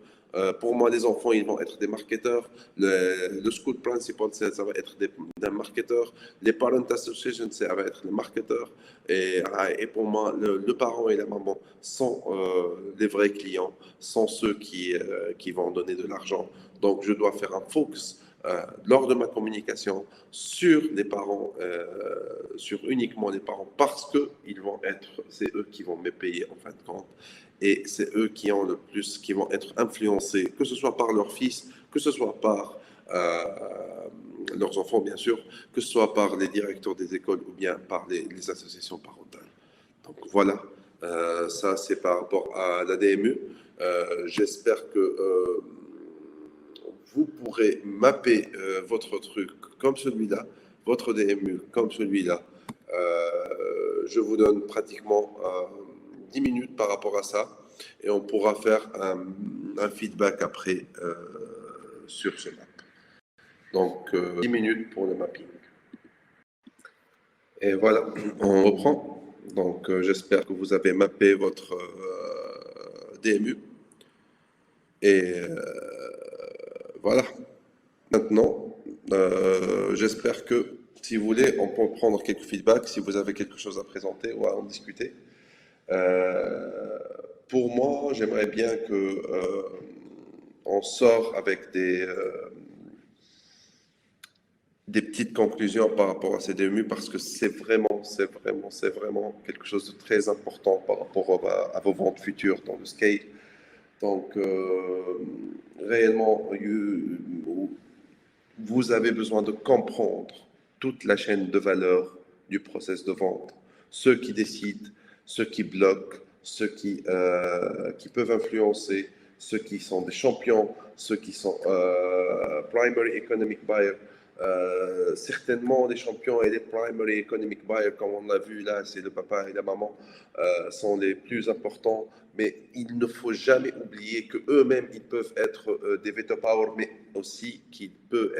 Pour moi, les enfants, ils vont être des marketeurs. Le school principal, ça va être des marketeurs. Les parent associations, ça va être les marketeurs. Et pour moi, le parent et la maman sont les vrais clients, sont ceux qui vont donner de l'argent. Donc, je dois faire un focus lors de ma communication sur les parents, sur uniquement les parents, parce que c'est eux qui vont me payer en fin de compte. Et c'est eux qui vont être influencés, que ce soit par leur fils, que ce soit par leurs enfants, bien sûr, que ce soit par les directeurs des écoles ou bien par les associations parentales. Donc voilà, ça c'est par rapport à la DMU. J'espère que vous pourrez mapper votre truc comme celui-là, votre DMU comme celui-là. Je vous donne pratiquement 10 minutes par rapport à ça et on pourra faire un feedback après sur ce map. Donc 10 minutes pour le mapping. Et voilà, on reprend. Donc j'espère que vous avez mappé votre DMU. Et voilà. Maintenant, j'espère que si vous voulez, on peut prendre quelques feedbacks, si vous avez quelque chose à présenter ou à en discuter. Pour moi, j'aimerais bien que on sort avec des petites conclusions par rapport à ces DMU parce que c'est vraiment quelque chose de très important par rapport à vos ventes futures dans le scale. Donc, réellement, vous avez besoin de comprendre toute la chaîne de valeur du process de vente. Ceux qui décident, ceux qui bloquent, ceux qui peuvent influencer, ceux qui sont des champions, ceux qui sont primary economic buyers. Certainement, les champions et les primary economic buyers, comme on a vu là, c'est le papa et la maman, sont les plus importants. Mais il ne faut jamais oublier qu'eux-mêmes, ils peuvent être des veto power, mais aussi qu'il peut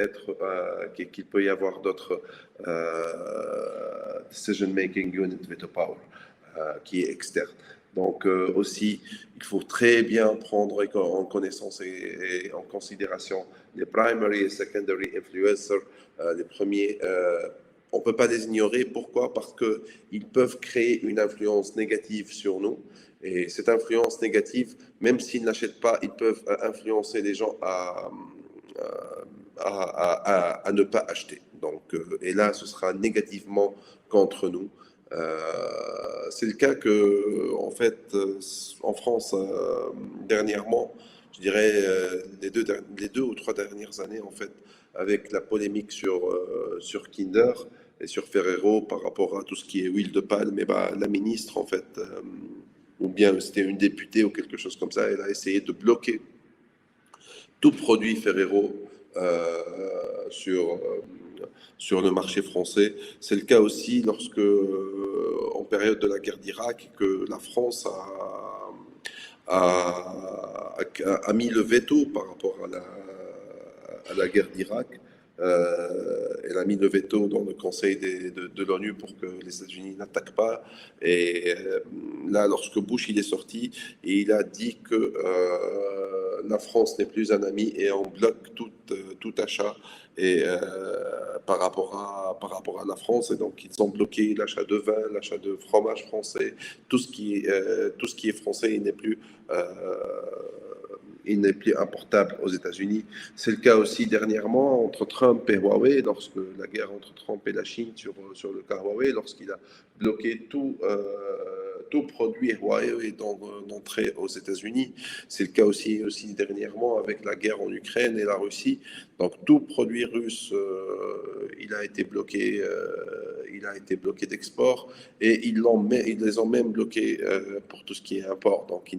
y avoir d'autres decision making unit veto power qui est externe. Donc aussi, il faut très bien prendre en connaissance et en considération les primary et secondary influencers, les premiers. On ne peut pas les ignorer. Pourquoi? Parce qu'ils peuvent créer une influence négative sur nous. Et cette influence négative, même s'ils n'achètent pas, ils peuvent influencer les gens à ne pas acheter. Donc, et là, ce sera négativement contre nous. C'est le cas que, en fait, en France, dernièrement, je dirais les deux ou trois dernières années, en fait, avec la polémique sur Kinder et sur Ferrero par rapport à tout ce qui est huile de palme, et bah, la ministre, en fait, ou bien c'était une députée ou quelque chose comme ça, elle a essayé de bloquer tout produit Ferrero sur le marché français. C'est le cas aussi lorsque, en période de la guerre d'Irak, que la France a mis le veto par rapport à la guerre d'Irak. Elle a mis le veto dans le Conseil de l'ONU pour que les États-Unis n'attaquent pas. Et là, lorsque Bush il est sorti, et il a dit que la France n'est plus un ami et on bloque tout achat par rapport à la France. Et donc, ils ont bloqué l'achat de vin, l'achat de fromage français, tout ce qui est français, il n'est plus importable aux États-Unis. C'est le cas aussi dernièrement entre Trump et Huawei, lorsque la guerre entre Trump et la Chine sur le cas Huawei, lorsqu'il a bloqué tout produit Huawei d'entrée aux États-Unis. C'est le cas aussi dernièrement avec la guerre en Ukraine et la Russie. Donc tout produit russe, il a été bloqué d'export et ils les ont même bloqués pour tout ce qui est import. Donc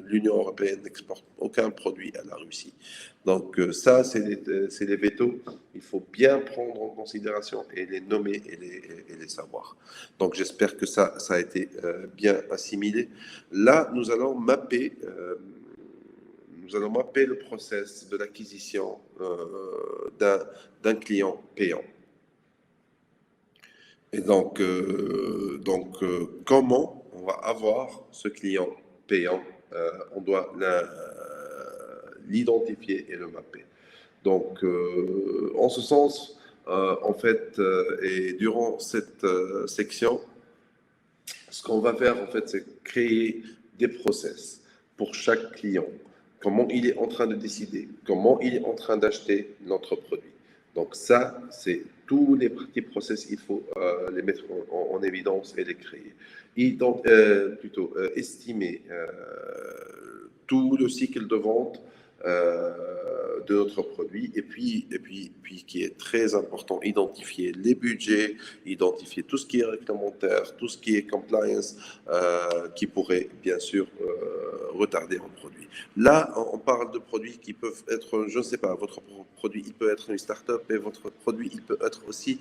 l'Union européenne n'exporte aucun produit à la Russie. Donc ça, c'est les vétos. Il faut bien prendre en considération et les nommer et les savoir. Donc j'espère que ça a été bien assimilé. Là, nous allons mapper le process de l'acquisition d'un client payant. Et donc, comment on va avoir ce client payant? On doit l'identifier et le mapper. Donc, en ce sens, en fait, et durant cette section, ce qu'on va faire, en fait, c'est créer des process pour chaque client. Comment il est en train de décider, comment il est en train d'acheter notre produit. Donc ça, c'est tous les petits process, il faut les mettre en évidence et les créer. Estimer tout le cycle de vente de notre produit et puis qui est très important, identifier les budgets, identifier tout ce qui est réglementaire, tout ce qui est compliance qui pourrait bien sûr retarder un produit. Là, on parle de produits qui peuvent être, je ne sais pas, votre produit, il peut être une start-up et votre produit, il peut être aussi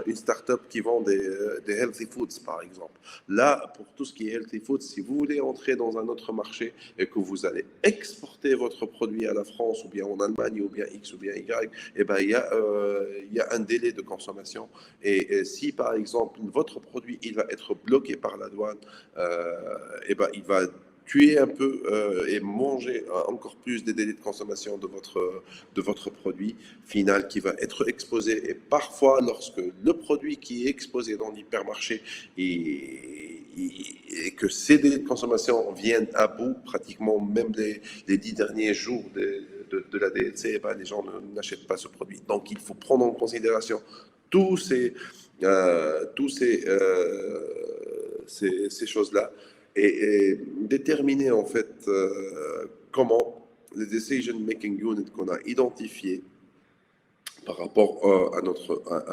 une start-up qui vend des healthy foods, par exemple. Là, pour tout ce qui est healthy foods, si vous voulez entrer dans un autre marché et que vous allez exporter votre produit à la France ou bien en Allemagne ou bien X ou bien Y, eh ben, il y a un délai de consommation. Et si, par exemple, votre produit, il va être bloqué par la douane, eh ben, il va tuer un peu et manger encore plus des délais de consommation de votre produit final qui va être exposé. Et parfois, lorsque le produit qui est exposé dans l'hypermarché, il et que ces délais de consommation viennent à bout, pratiquement même les 10 derniers jours de la DLC, ben, les gens n'achètent pas ce produit. Donc il faut prendre en considération tous ces choses-là et déterminer en fait comment les decision making units qu'on a identifiés par rapport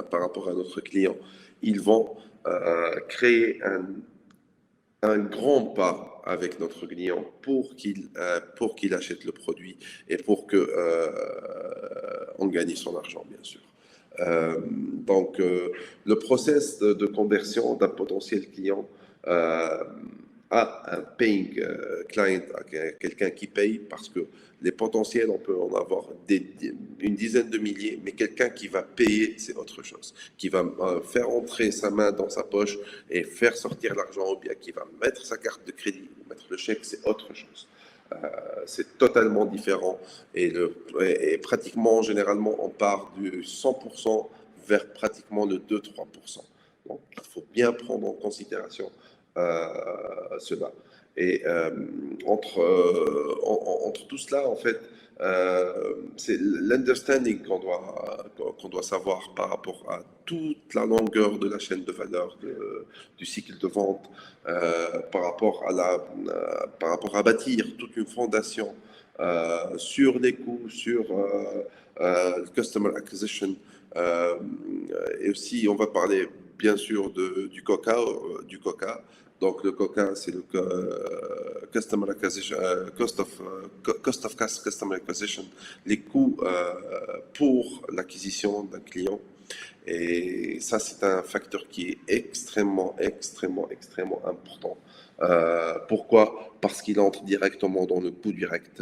par rapport à notre client, ils vont créer un grand pas avec notre client pour qu'il achète le produit et pour que on gagne son argent, bien sûr. Donc, le process de conversion d'un potentiel client euh, à un paying client, à quelqu'un qui paye, parce que les potentiels, on peut en avoir une dizaine de milliers, mais quelqu'un qui va payer, c'est autre chose. Qui va faire entrer sa main dans sa poche et faire sortir l'argent, ou bien qui va mettre sa carte de crédit ou mettre le chèque, c'est autre chose. C'est totalement différent et pratiquement, généralement, on part du 100% vers pratiquement le 2-3%. Donc, il faut bien prendre en considération cela. Et entre tout cela, en fait, c'est l'understanding qu'on doit savoir par rapport à toute la longueur de la chaîne de valeur du cycle de vente, par rapport à bâtir toute une fondation sur les coûts, sur le customer acquisition. Et aussi, on va parler bien sûr du coca. Donc le coca, c'est le customer acquisition, cost of customer acquisition, les coûts pour l'acquisition d'un client. Et ça, c'est un facteur qui est extrêmement, extrêmement, extrêmement important. Pourquoi? Parce qu'il entre directement dans le coût direct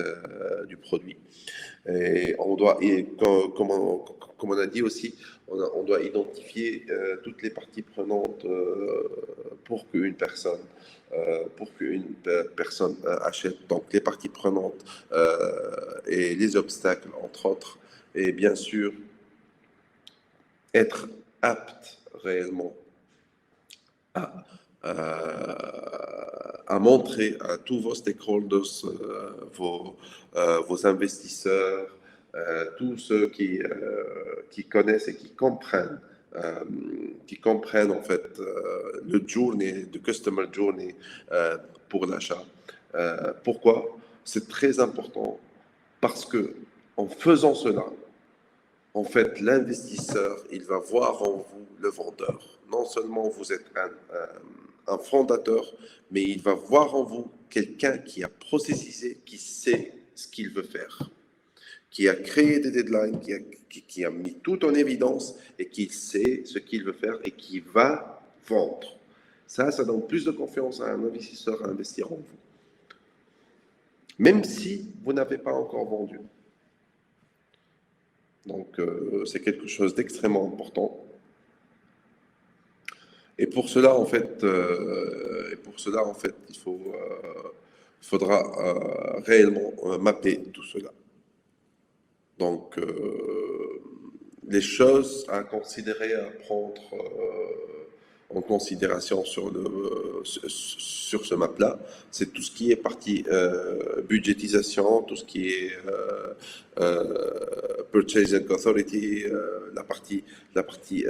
du produit. Et on doit, comme on a dit aussi, on doit identifier toutes les parties prenantes pour qu'une personne achète. Donc les parties prenantes et les obstacles, entre autres, et bien sûr être apte réellement à, à montrer à tous vos stakeholders, vos investisseurs, tous ceux qui connaissent et qui comprennent en fait le journey, le customer journey pour l'achat. Pourquoi? C'est très important parce que en faisant cela, en fait, l'investisseur, il va voir en vous le vendeur. Non seulement vous êtes un fondateur, mais il va voir en vous quelqu'un qui a processisé, qui sait ce qu'il veut faire, qui a créé des deadlines, qui a mis tout en évidence et qui sait ce qu'il veut faire et qui va vendre. Ça donne plus de confiance à un investisseur à investir en vous. Même si vous n'avez pas encore vendu. Donc, c'est quelque chose d'extrêmement important. Et pour cela, en fait, il faudra réellement mapper tout cela. Donc, les choses à considérer, à prendre en considération sur ce map-là, c'est tout ce qui est partie budgétisation, tout ce qui est purchasing authority, la partie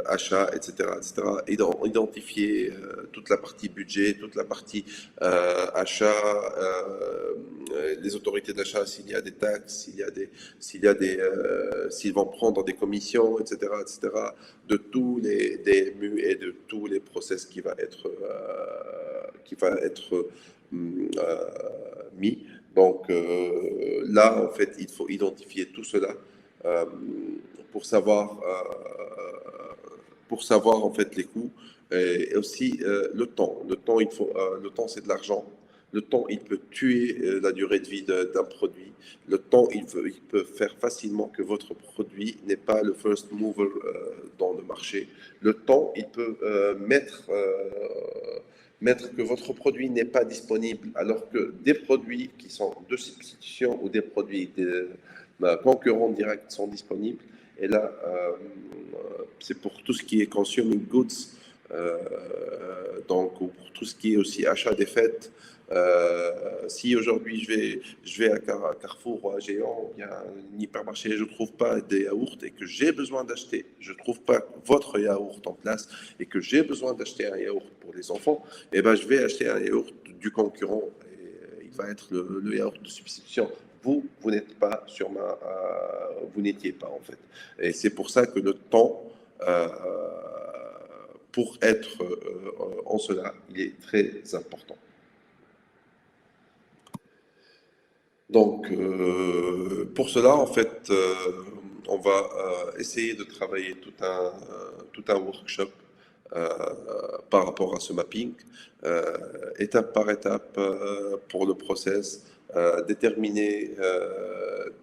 achat, etc., etc. Identifier toute la partie budget, toute la partie achat, les autorités d'achat, s'il y a des taxes, s'ils vont prendre des commissions, etc., etc., de tous les DMU et de tous les process qui va être mis. Donc là, en fait, il faut identifier tout cela pour savoir en fait les coûts et aussi le temps. Le temps, c'est de l'argent. Le temps, il peut tuer la durée de vie d'un produit. Le temps, il peut faire facilement que votre produit n'est pas le first mover dans le marché. Le temps, il peut mettre que votre produit n'est pas disponible, alors que des produits qui sont de substitution ou des produits concurrents directs sont disponibles. Et là, c'est pour tout ce qui est consuming goods. Donc, pour tout ce qui est aussi achat des fêtes, si aujourd'hui je vais à Carrefour ou à Géant ou bien à un hypermarché, je ne trouve pas des yaourts et que j'ai besoin d'acheter, je ne trouve pas votre yaourt en place et que j'ai besoin d'acheter un yaourt pour les enfants, eh ben, je vais acheter un yaourt du concurrent et il va être le yaourt de substitution. Vous n'êtes pas sur vous n'étiez pas en fait. Et c'est pour ça que le temps, pour être en cela, il est très important. Donc, pour cela, en fait, on va essayer de travailler tout un workshop euh, par rapport à ce mapping, étape par étape pour le process, déterminer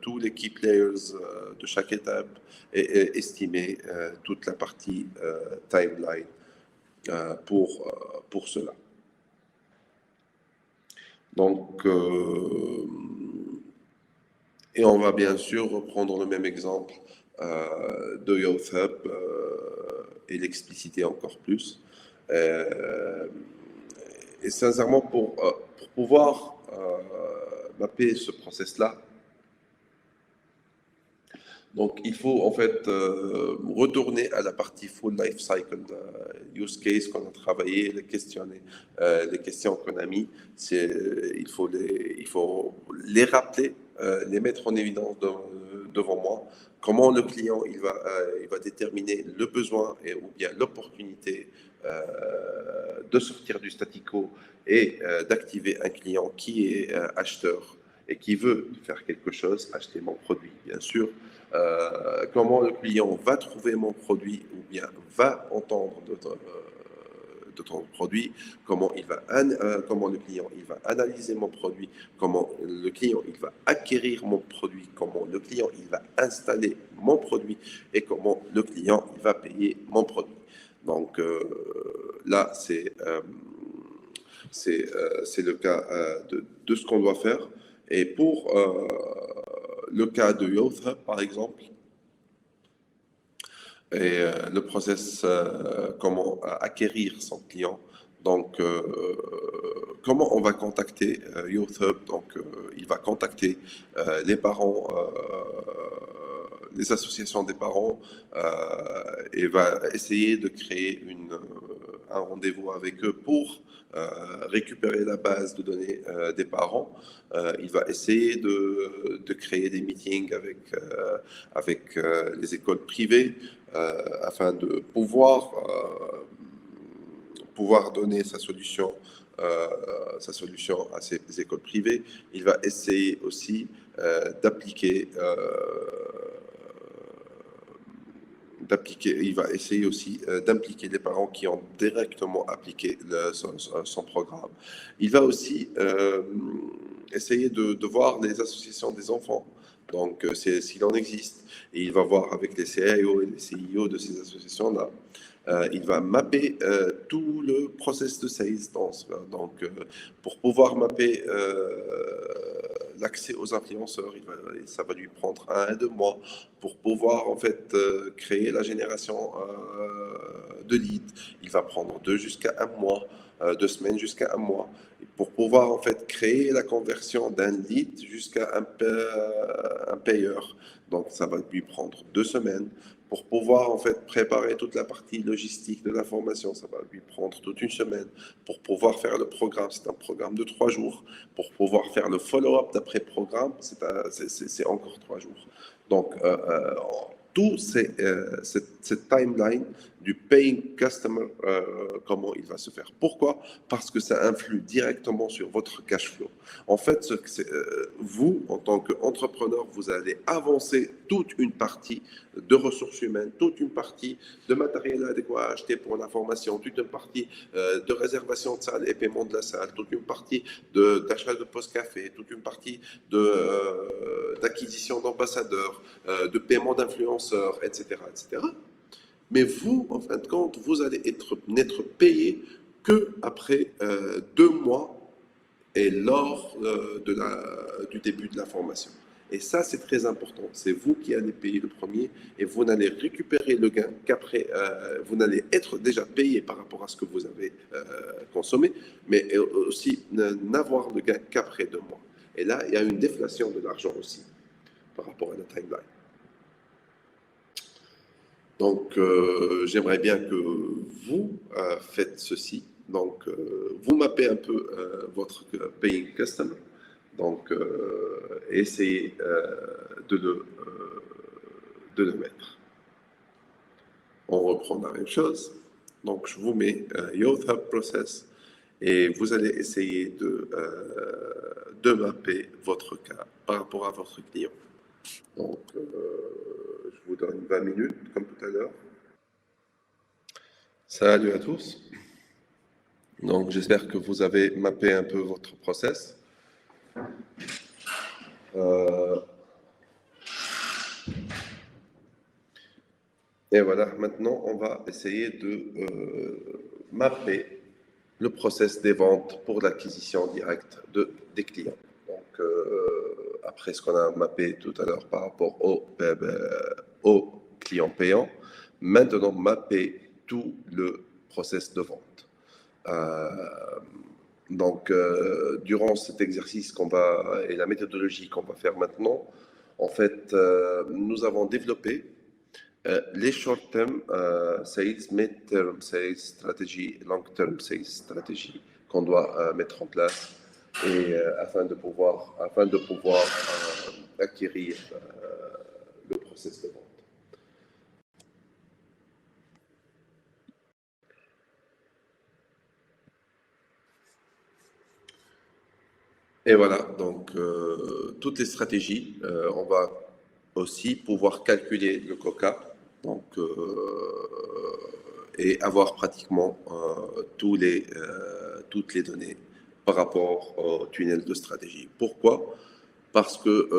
tous les key players de chaque étape et estimer toute la partie timeline pour cela. Donc, et on va bien sûr reprendre le même exemple de Youth Hub et l'expliciter encore plus. Et sincèrement, pour pouvoir mapper ce process-là, donc il faut en fait retourner à la partie full life cycle use case qu'on a travaillé, les questions qu'on a mis. Il faut les rappeler, les mettre en évidence devant moi. Comment le client il va déterminer le besoin ou bien l'opportunité de sortir du statico et d'activer un client qui est acheteur et qui veut faire quelque chose, acheter mon produit, bien sûr. Comment le client va trouver mon produit ou bien va entendre de ton produit, comment le client il va analyser mon produit, comment le client il va acquérir mon produit, comment le client il va installer mon produit et comment le client il va payer mon produit. Donc là, c'est le cas de ce qu'on doit faire. Et pour le cas de Youth Hub, par exemple, et le process, comment acquérir son client. Donc, comment on va contacter Youth Hub? Donc, il va contacter les parents, les associations des parents, et va essayer de créer un rendez-vous avec eux pour récupérer la base de données des parents. Il va essayer de créer des meetings avec les écoles privées afin de pouvoir donner sa solution à ces écoles privées. Il va essayer aussi il va essayer aussi d'impliquer les parents qui ont directement appliqué son programme. Il va aussi essayer de voir les associations des enfants, donc s'il en existe, et il va voir avec les CIO et les CIO de ces associations-là. Il va mapper tout le process de sales. Donc, pour pouvoir mapper l'accès aux influenceurs, ça va lui prendre 1 à 2 mois pour pouvoir en fait créer la génération de leads. Il va prendre 2 jusqu'à 1 mois, 2 semaines jusqu'à 1 mois, pour pouvoir en fait créer la conversion d'un lead jusqu'à un payeur. Donc, ça va lui prendre 2 semaines. Pour pouvoir en fait préparer toute la partie logistique de la formation, ça va lui prendre toute 1 semaine. Pour pouvoir faire le programme, c'est un programme de 3 jours. Pour pouvoir faire le follow-up d'après programme, c'est encore 3 jours. Donc, tout cette timeline du paying customer, comment il va se faire. Pourquoi? Parce que ça influe directement sur votre cash flow. En fait, vous, en tant qu'entrepreneur, vous allez avancer toute une partie de ressources humaines, toute une partie de matériel adéquat à acheter pour la formation, toute une partie de réservation de salle et paiement de la salle, toute une partie d'achat de post-café, toute une partie d'acquisition d'ambassadeurs, de paiement d'influenceurs, etc., etc. Mais vous, en fin de compte, vous allez n'être payé qu'après 2 mois et lors du début de la formation. Et ça, c'est très important. C'est vous qui allez payer le premier et vous n'allez récupérer le gain qu'après, vous n'allez être déjà payé par rapport à ce que vous avez consommé, mais aussi n'avoir le gain qu'après 2 mois. Et là, il y a une déflation de l'argent aussi par rapport à la timeline. Donc, j'aimerais bien que vous faites ceci. Donc, vous mappez un peu votre paying customer. Donc, essayez de le mettre. On reprend la même chose. Donc, je vous mets Youth Hub Process et vous allez essayer de mapper votre cas par rapport à votre client. Donc, je vous donne 20 minutes, comme tout à l'heure. Salut à tous. Donc, j'espère que vous avez mappé un peu votre process. Et voilà, maintenant, on va essayer de mapper le process des ventes pour l'acquisition directe des clients. Donc, après ce qu'on a mappé tout à l'heure par rapport aux clients payants, maintenant, mapper tout le process de vente. Donc, durant cet exercice et la méthodologie qu'on va faire maintenant, en fait, nous avons développé les short-term sales, mid-term sales strategy, long-term sales strategy qu'on doit mettre en place et afin de pouvoir acquérir le process de vente. Et voilà, donc toutes les stratégies, on va aussi pouvoir calculer le COCA, donc, et avoir pratiquement toutes les données par rapport au tunnel de stratégie. Pourquoi? Parce que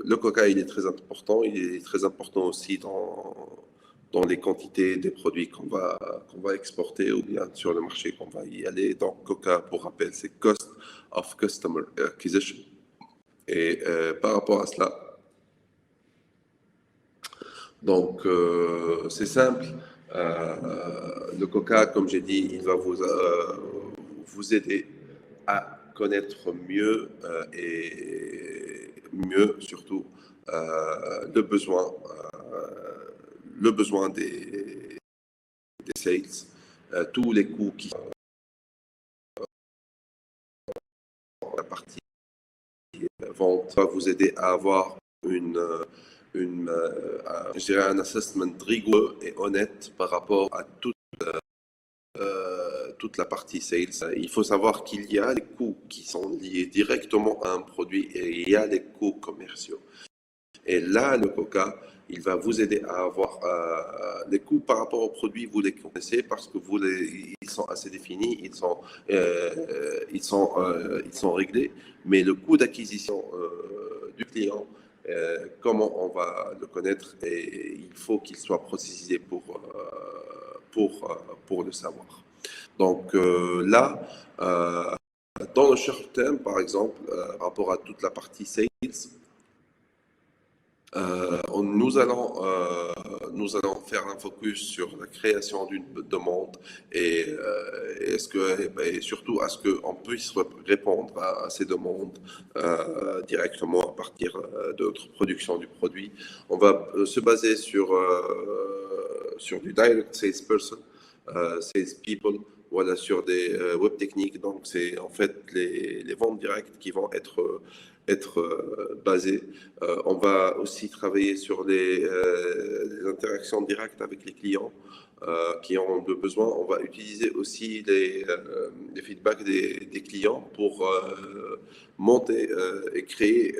le COCA, il est très important, il est très important aussi dans les quantités des produits qu'on va exporter ou bien sur le marché qu'on va y aller. Donc, COCA, pour rappel, c'est Cost of Customer Acquisition. Et par rapport à cela, donc c'est simple. Le COCA, comme j'ai dit, il va vous aider à connaître mieux et mieux surtout le besoin des sales, tous les coûts qui sont dans la partie vente va vous aider à avoir je dirais un assessment rigoureux et honnête par rapport à toute la partie sales. Il faut savoir qu'il y a les coûts qui sont liés directement à un produit et il y a les coûts commerciaux. Et là, le COCA, il va vous aider à avoir les coûts par rapport aux produits, vous les connaissez parce que ils sont assez définis, ils sont réglés. Mais le coût d'acquisition du client, comment on va le connaître et il faut qu'il soit précisé pour le savoir. Donc là, dans le short term, par exemple, par rapport à toute la partie sales, nous allons faire un focus sur la création d'une demande et surtout à ce qu'on puisse répondre à ces demandes directement à partir de notre production du produit. On va se baser sur du direct salesperson, salespeople, voilà, sur des web techniques. Donc, c'est en fait les ventes directes qui vont être basées. On va aussi travailler sur les interactions directes avec les clients qui ont besoin. On va utiliser aussi les feedbacks des clients pour monter et créer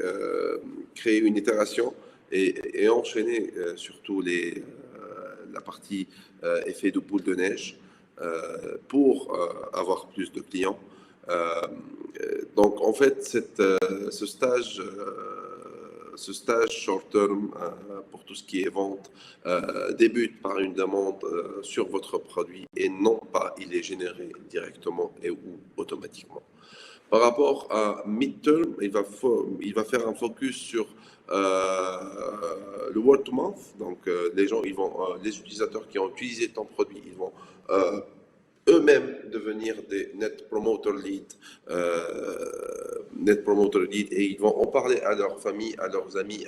une itération et enchaîner surtout la partie effet de boule de neige pour avoir plus de clients. Donc, en fait, ce stage short term pour tout ce qui est vente débute par une demande sur votre produit et non pas il est généré directement ou automatiquement. Par rapport à midterm, il va faire un focus sur le word to mouth. Donc, les gens, les utilisateurs qui ont utilisé ton produit, ils vont euh, eux-mêmes devenir des net promoter lead, et ils vont en parler à leur famille, à leurs amis,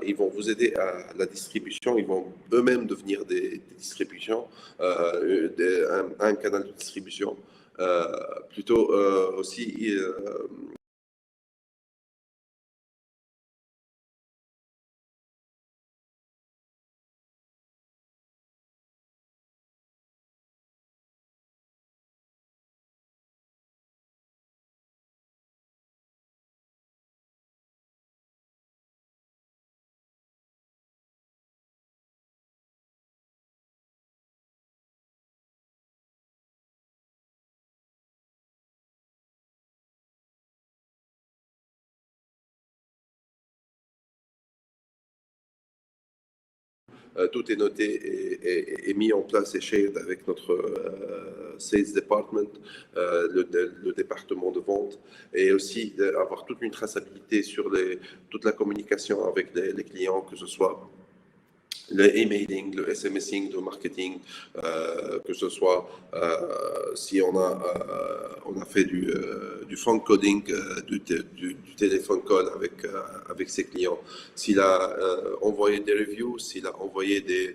ils vont vous aider à la distribution, ils vont eux-mêmes devenir des distributions, un canal de distribution. Plutôt aussi tout est noté et mis en place et shared avec notre sales department, le département de vente, et aussi avoir toute une traçabilité sur toute la communication avec les clients, que ce soit le emailing, le SMSing, le marketing, que ce soit si on a fait du phone coding, du téléphone call avec ses clients, s'il a envoyé des reviews, s'il a envoyé des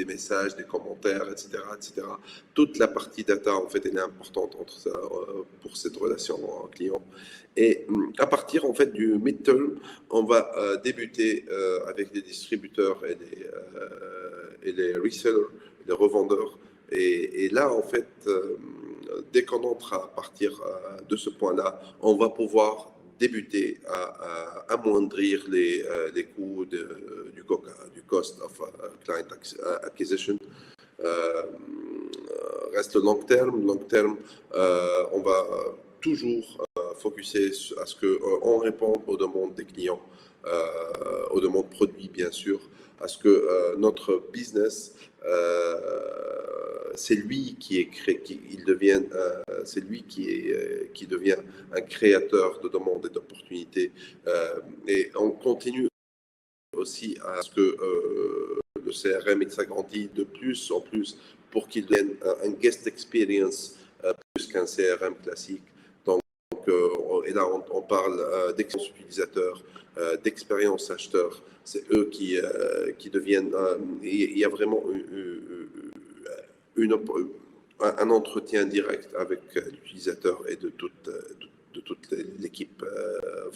messages, des commentaires, etc., etc. Toute la partie data, en fait, elle est importante pour cette relation client. Et à partir, en fait, du midterm, on va débuter avec les distributeurs et les resellers, les revendeurs. Et là, en fait, dès qu'on entre à partir de ce point-là, on va pouvoir débuter à amoindrir les coûts du COCA, du Cost of Client Acquisition. Euh, Reste long terme. Long terme, on va toujours focuser à ce qu'on réponde aux demandes des clients, aux demandes produits, bien sûr, à ce que notre business, c'est lui qui est créé, c'est lui qui devient un créateur de demandes et d'opportunités. Et on continue aussi à ce que le CRM il s'agrandit de plus en plus pour qu'il devienne un guest experience plus qu'un CRM classique. Donc, et là, on parle d'expérience utilisateur, d'expérience acheteur. C'est eux qui deviennent. Il y a vraiment une, un entretien direct avec l'utilisateur et de toute l'équipe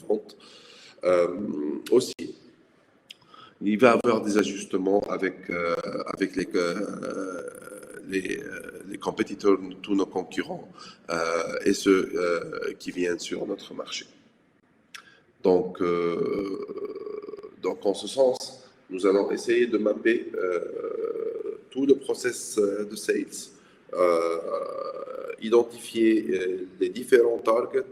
vente. Aussi, il va y avoir des ajustements avec les compétiteurs, tous nos concurrents et ceux qui viennent sur notre marché. Donc, en ce sens, nous allons essayer de mapper tout le process de sales, identifier les différents targets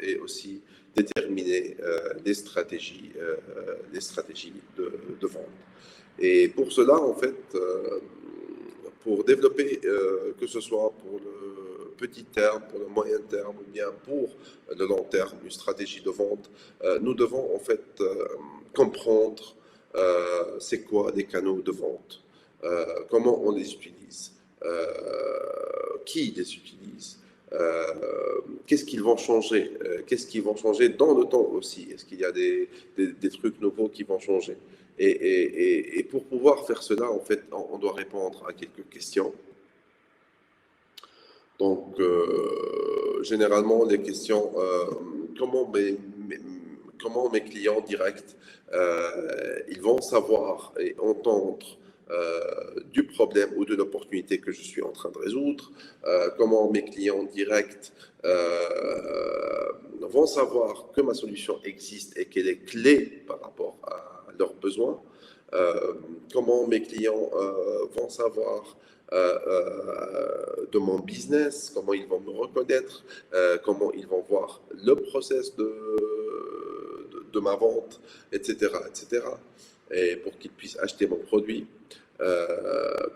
et aussi déterminer les stratégies de vente. Et pour cela, en fait, pour développer, que ce soit pour le petit terme, pour le moyen terme ou bien pour le long terme, une stratégie de vente, nous devons en fait comprendre c'est quoi les canaux de vente, comment on les utilise, qui les utilise, qu'est-ce qu'ils vont changer, qu'est-ce qu'ils vont changer dans le temps aussi, est-ce qu'il y a des trucs nouveaux qui vont changer. Et pour pouvoir faire cela, en fait, on doit répondre à quelques questions. Donc, généralement, les questions, comment mes clients directs, ils vont savoir et entendre du problème ou de l'opportunité que je suis en train de résoudre, comment mes clients directs vont savoir que ma solution existe et qu'elle est clé par rapport à leurs besoins, comment mes clients vont savoir de mon business, comment ils vont me reconnaître, comment ils vont voir le process de ma vente, etc., etc. Et pour qu'ils puissent acheter mon produit,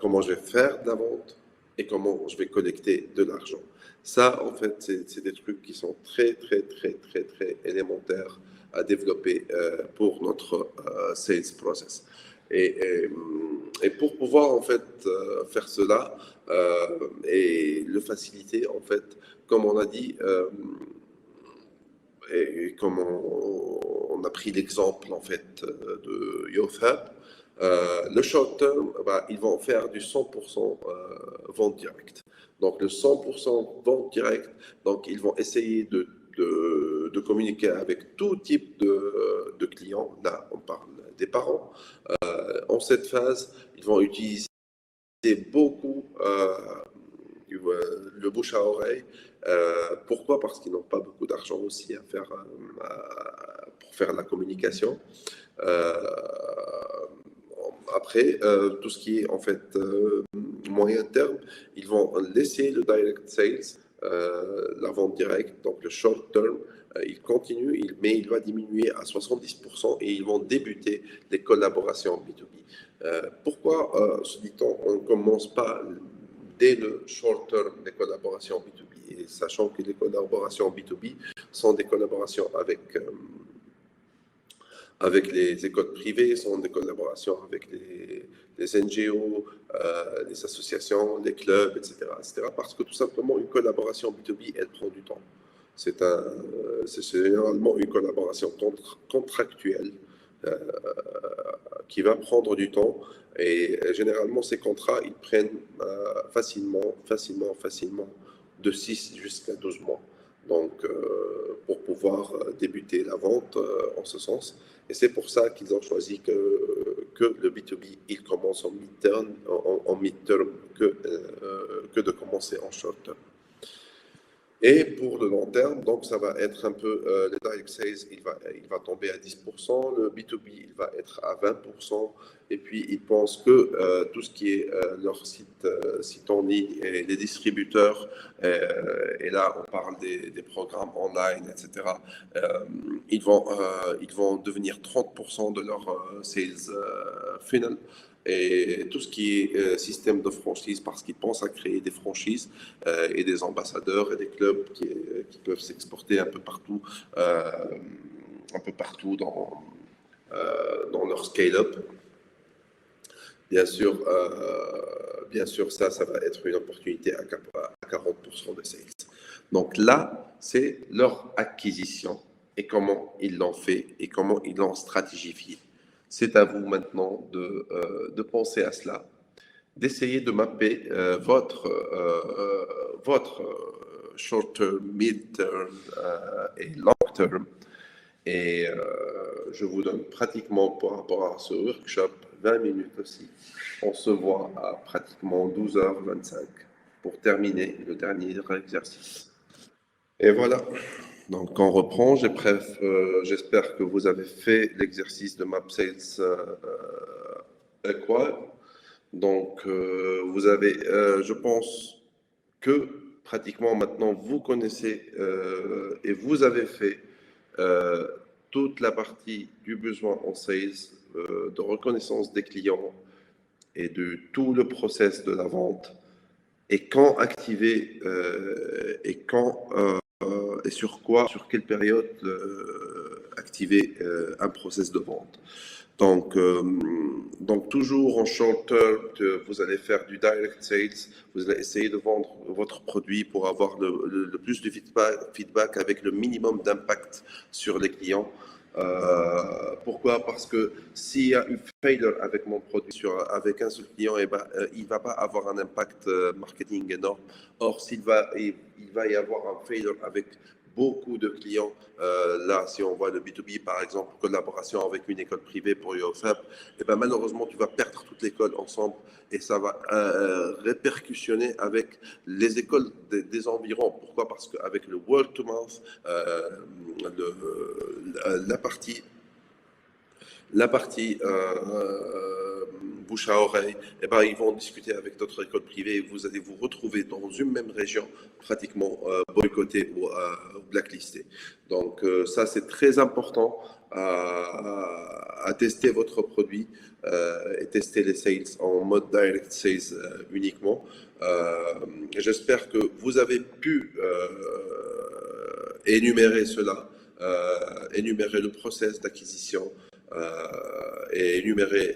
comment je vais faire de la vente, et comment je vais collecter de l'argent. Ça, en fait, c'est des trucs qui sont très, très, très, très, très élémentaires à développer pour notre sales process. Et pour pouvoir, en fait, faire cela et le faciliter, en fait, comme on a dit, et comme on a pris l'exemple, en fait, de YouthHub, le short term, bah, ils vont faire du 100% vente directe. Donc, le 100% vente directe, donc ils vont essayer de communiquer avec tout type de clients. Là, on parle des parents. En cette phase, ils vont utiliser beaucoup le bouche à oreille. Pourquoi? Parce qu'ils n'ont pas beaucoup d'argent aussi à faire, pour faire la communication. Euh, Après, tout ce qui est en fait moyen terme, ils vont laisser le direct sales, la vente directe, donc le short term, il continue, mais il va diminuer à 70% et ils vont débuter les collaborations B2B. Pourquoi, se dit-on, on ne commence pas dès le short term les collaborations B2B, et sachant que les collaborations B2B sont des collaborations avec les écoles privées, sont des collaborations avec les NGO, les associations, les clubs, etc., etc. Parce que tout simplement, une collaboration B2B, elle prend du temps. C'est généralement une collaboration contractuelle euh, qui va prendre du temps. Et généralement, ces contrats, ils prennent facilement de 6 jusqu'à 12 mois. Donc, pour pouvoir débuter la vente en ce sens. Et c'est pour ça qu'ils ont choisi que le B2B, il commence en mid-term que de commencer en short-term. Et pour le long terme, donc ça va être un peu, le direct sales, il va tomber à 10%, le B2B, il va être à 20%, et puis ils pensent que tout ce qui est leur site en ligne et les distributeurs, et là on parle des programmes online, etc., ils vont devenir 30% de leur sales funnel. Et tout ce qui est système de franchise, parce qu'ils pensent à créer des franchises et des ambassadeurs et des clubs qui peuvent s'exporter un peu partout dans leur scale-up. Bien sûr, ça va être une opportunité à 40% de sales. Donc là, c'est leur acquisition et comment ils l'ont fait et comment ils l'ont stratégifié. C'est à vous maintenant de penser à cela, d'essayer de mapper votre short-term, mid-term et long-term. Et je vous donne pratiquement par rapport à ce workshop 20 minutes aussi. On se voit à pratiquement 12h25 pour terminer le dernier exercice. Et voilà. Donc, on reprend. J'espère que vous avez fait l'exercice de Map Sales Equal. Donc, vous avez, je pense que pratiquement maintenant, vous connaissez et vous avez fait euh, toute la partie du besoin en sales, de reconnaissance des clients et de tout le process de la vente et quand activer et quand et sur quoi, sur quelle période activer un process de vente. Donc, toujours en short term, vous allez faire du direct sales, vous allez essayer de vendre votre produit pour avoir le plus de feedback avec le minimum d'impact sur les clients. Pourquoi? Parce que s'il y a une failure avec mon produit avec un seul client, eh ben, il ne va pas avoir un impact marketing énorme. Or, il va y avoir un failure avec beaucoup de clients. Là, si on voit le B2B, par exemple, collaboration avec une école privée pour YouthHub, eh ben, malheureusement, tu vas perdre toute l'école ensemble et ça va répercussionner avec les écoles des environs. Pourquoi? Parce qu'avec le word to mouth, la partie bouche à oreille, eh ben, ils vont discuter avec d'autres écoles privées et vous allez vous retrouver dans une même région pratiquement boycottée ou blacklisté. Donc ça, c'est très important à tester votre produit et tester les sales en mode direct sales uniquement. J'espère que vous avez pu énumérer cela, énumérer le process d'acquisition et énumérer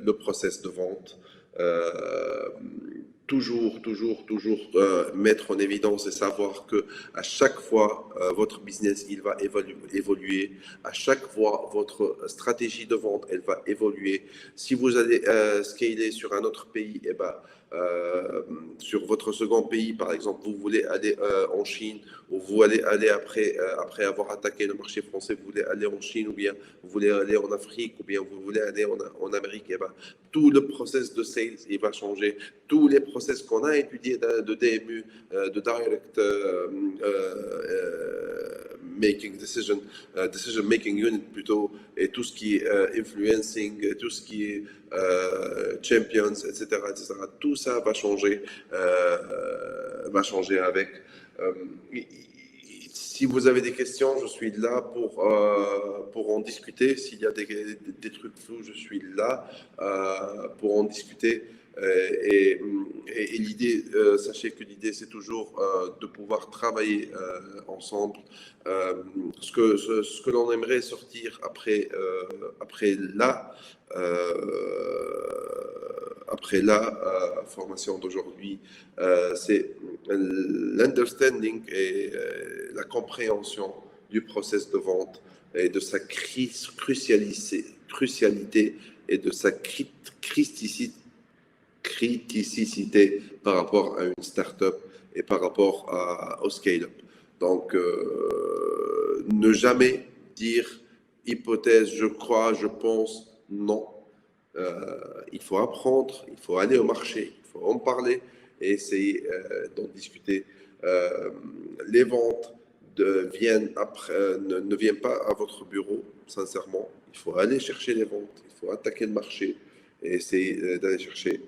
le process de vente. Toujours mettre en évidence et savoir que à chaque fois votre business il va évoluer, à chaque fois votre stratégie de vente elle va évoluer. Si vous allez scaler sur un autre pays, et ben sur votre second pays, par exemple, vous voulez aller en Chine, ou vous allez aller après avoir attaqué le marché français, vous voulez aller en Chine, ou bien vous voulez aller en Afrique, ou bien vous voulez aller en Amérique, et ben, tout le process de sales il va changer. Tous les process qu'on a étudiés de DMU, de Direct Making Decision, Decision Making Unit plutôt, et tout ce qui est influencing, tout ce qui est champions, etc., tout ça va changer avec. Euh, si vous avez des questions, je suis là pour en discuter. S'il y a des trucs flous, je suis là pour en discuter. Et l'idée, sachez que l'idée, c'est toujours de pouvoir travailler ensemble. Ce que l'on aimerait sortir après la formation d'aujourd'hui, c'est l'understanding et la compréhension du process de vente et de sa crucialité et de sa criticité par rapport à une start-up et par rapport au scale-up. Donc, ne jamais dire hypothèse, je crois, je pense, non. Il faut apprendre, il faut aller au marché, il faut en parler et essayer d'en discuter. Les ventes ne viennent pas à votre bureau, sincèrement. Il faut aller chercher les ventes, il faut attaquer le marché et essayer d'aller chercher.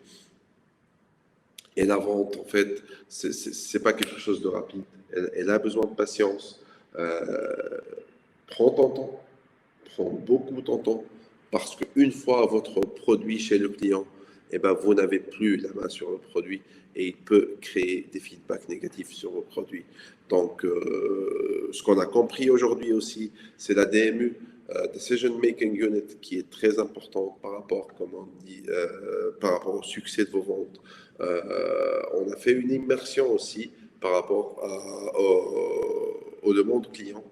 Et la vente, en fait, c'est pas quelque chose de rapide. Elle a besoin de patience. Prends ton temps, prends beaucoup ton temps, parce qu'une fois votre produit chez le client, eh ben, vous n'avez plus la main sur le produit et il peut créer des feedbacks négatifs sur vos produits. Donc, ce qu'on a compris aujourd'hui aussi, c'est la DMU, Decision Making Unit, qui est très important par rapport, comme on dit, par rapport au succès de vos ventes. On a fait une immersion aussi par rapport aux demandes clients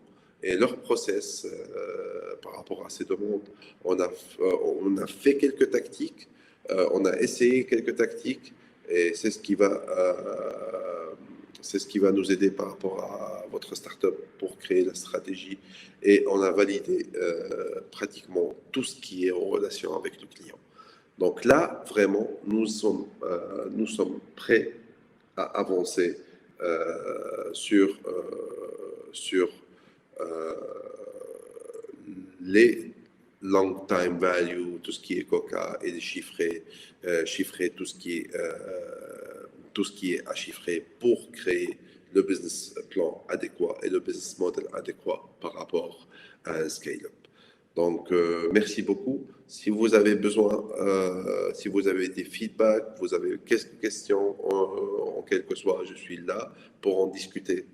et leur process par rapport à ces demandes. On a fait quelques tactiques, on a essayé quelques tactiques et c'est ce qui va nous aider par rapport à votre startup pour créer la stratégie et on a validé pratiquement tout ce qui est en relation avec le client. Donc là, vraiment, nous sommes prêts à avancer sur les long time value, tout ce qui est Coca et chiffrer tout ce qui est à chiffrer pour créer le business plan adéquat et le business model adéquat par rapport à un scale-up. Donc, merci beaucoup. Si vous avez besoin, si vous avez des feedbacks, vous avez quelques questions, en quel que soit, je suis là pour en discuter.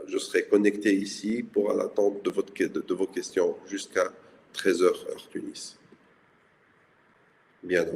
Je serai connecté ici pour l'attente de vos questions jusqu'à 13h heure Tunis. Bien.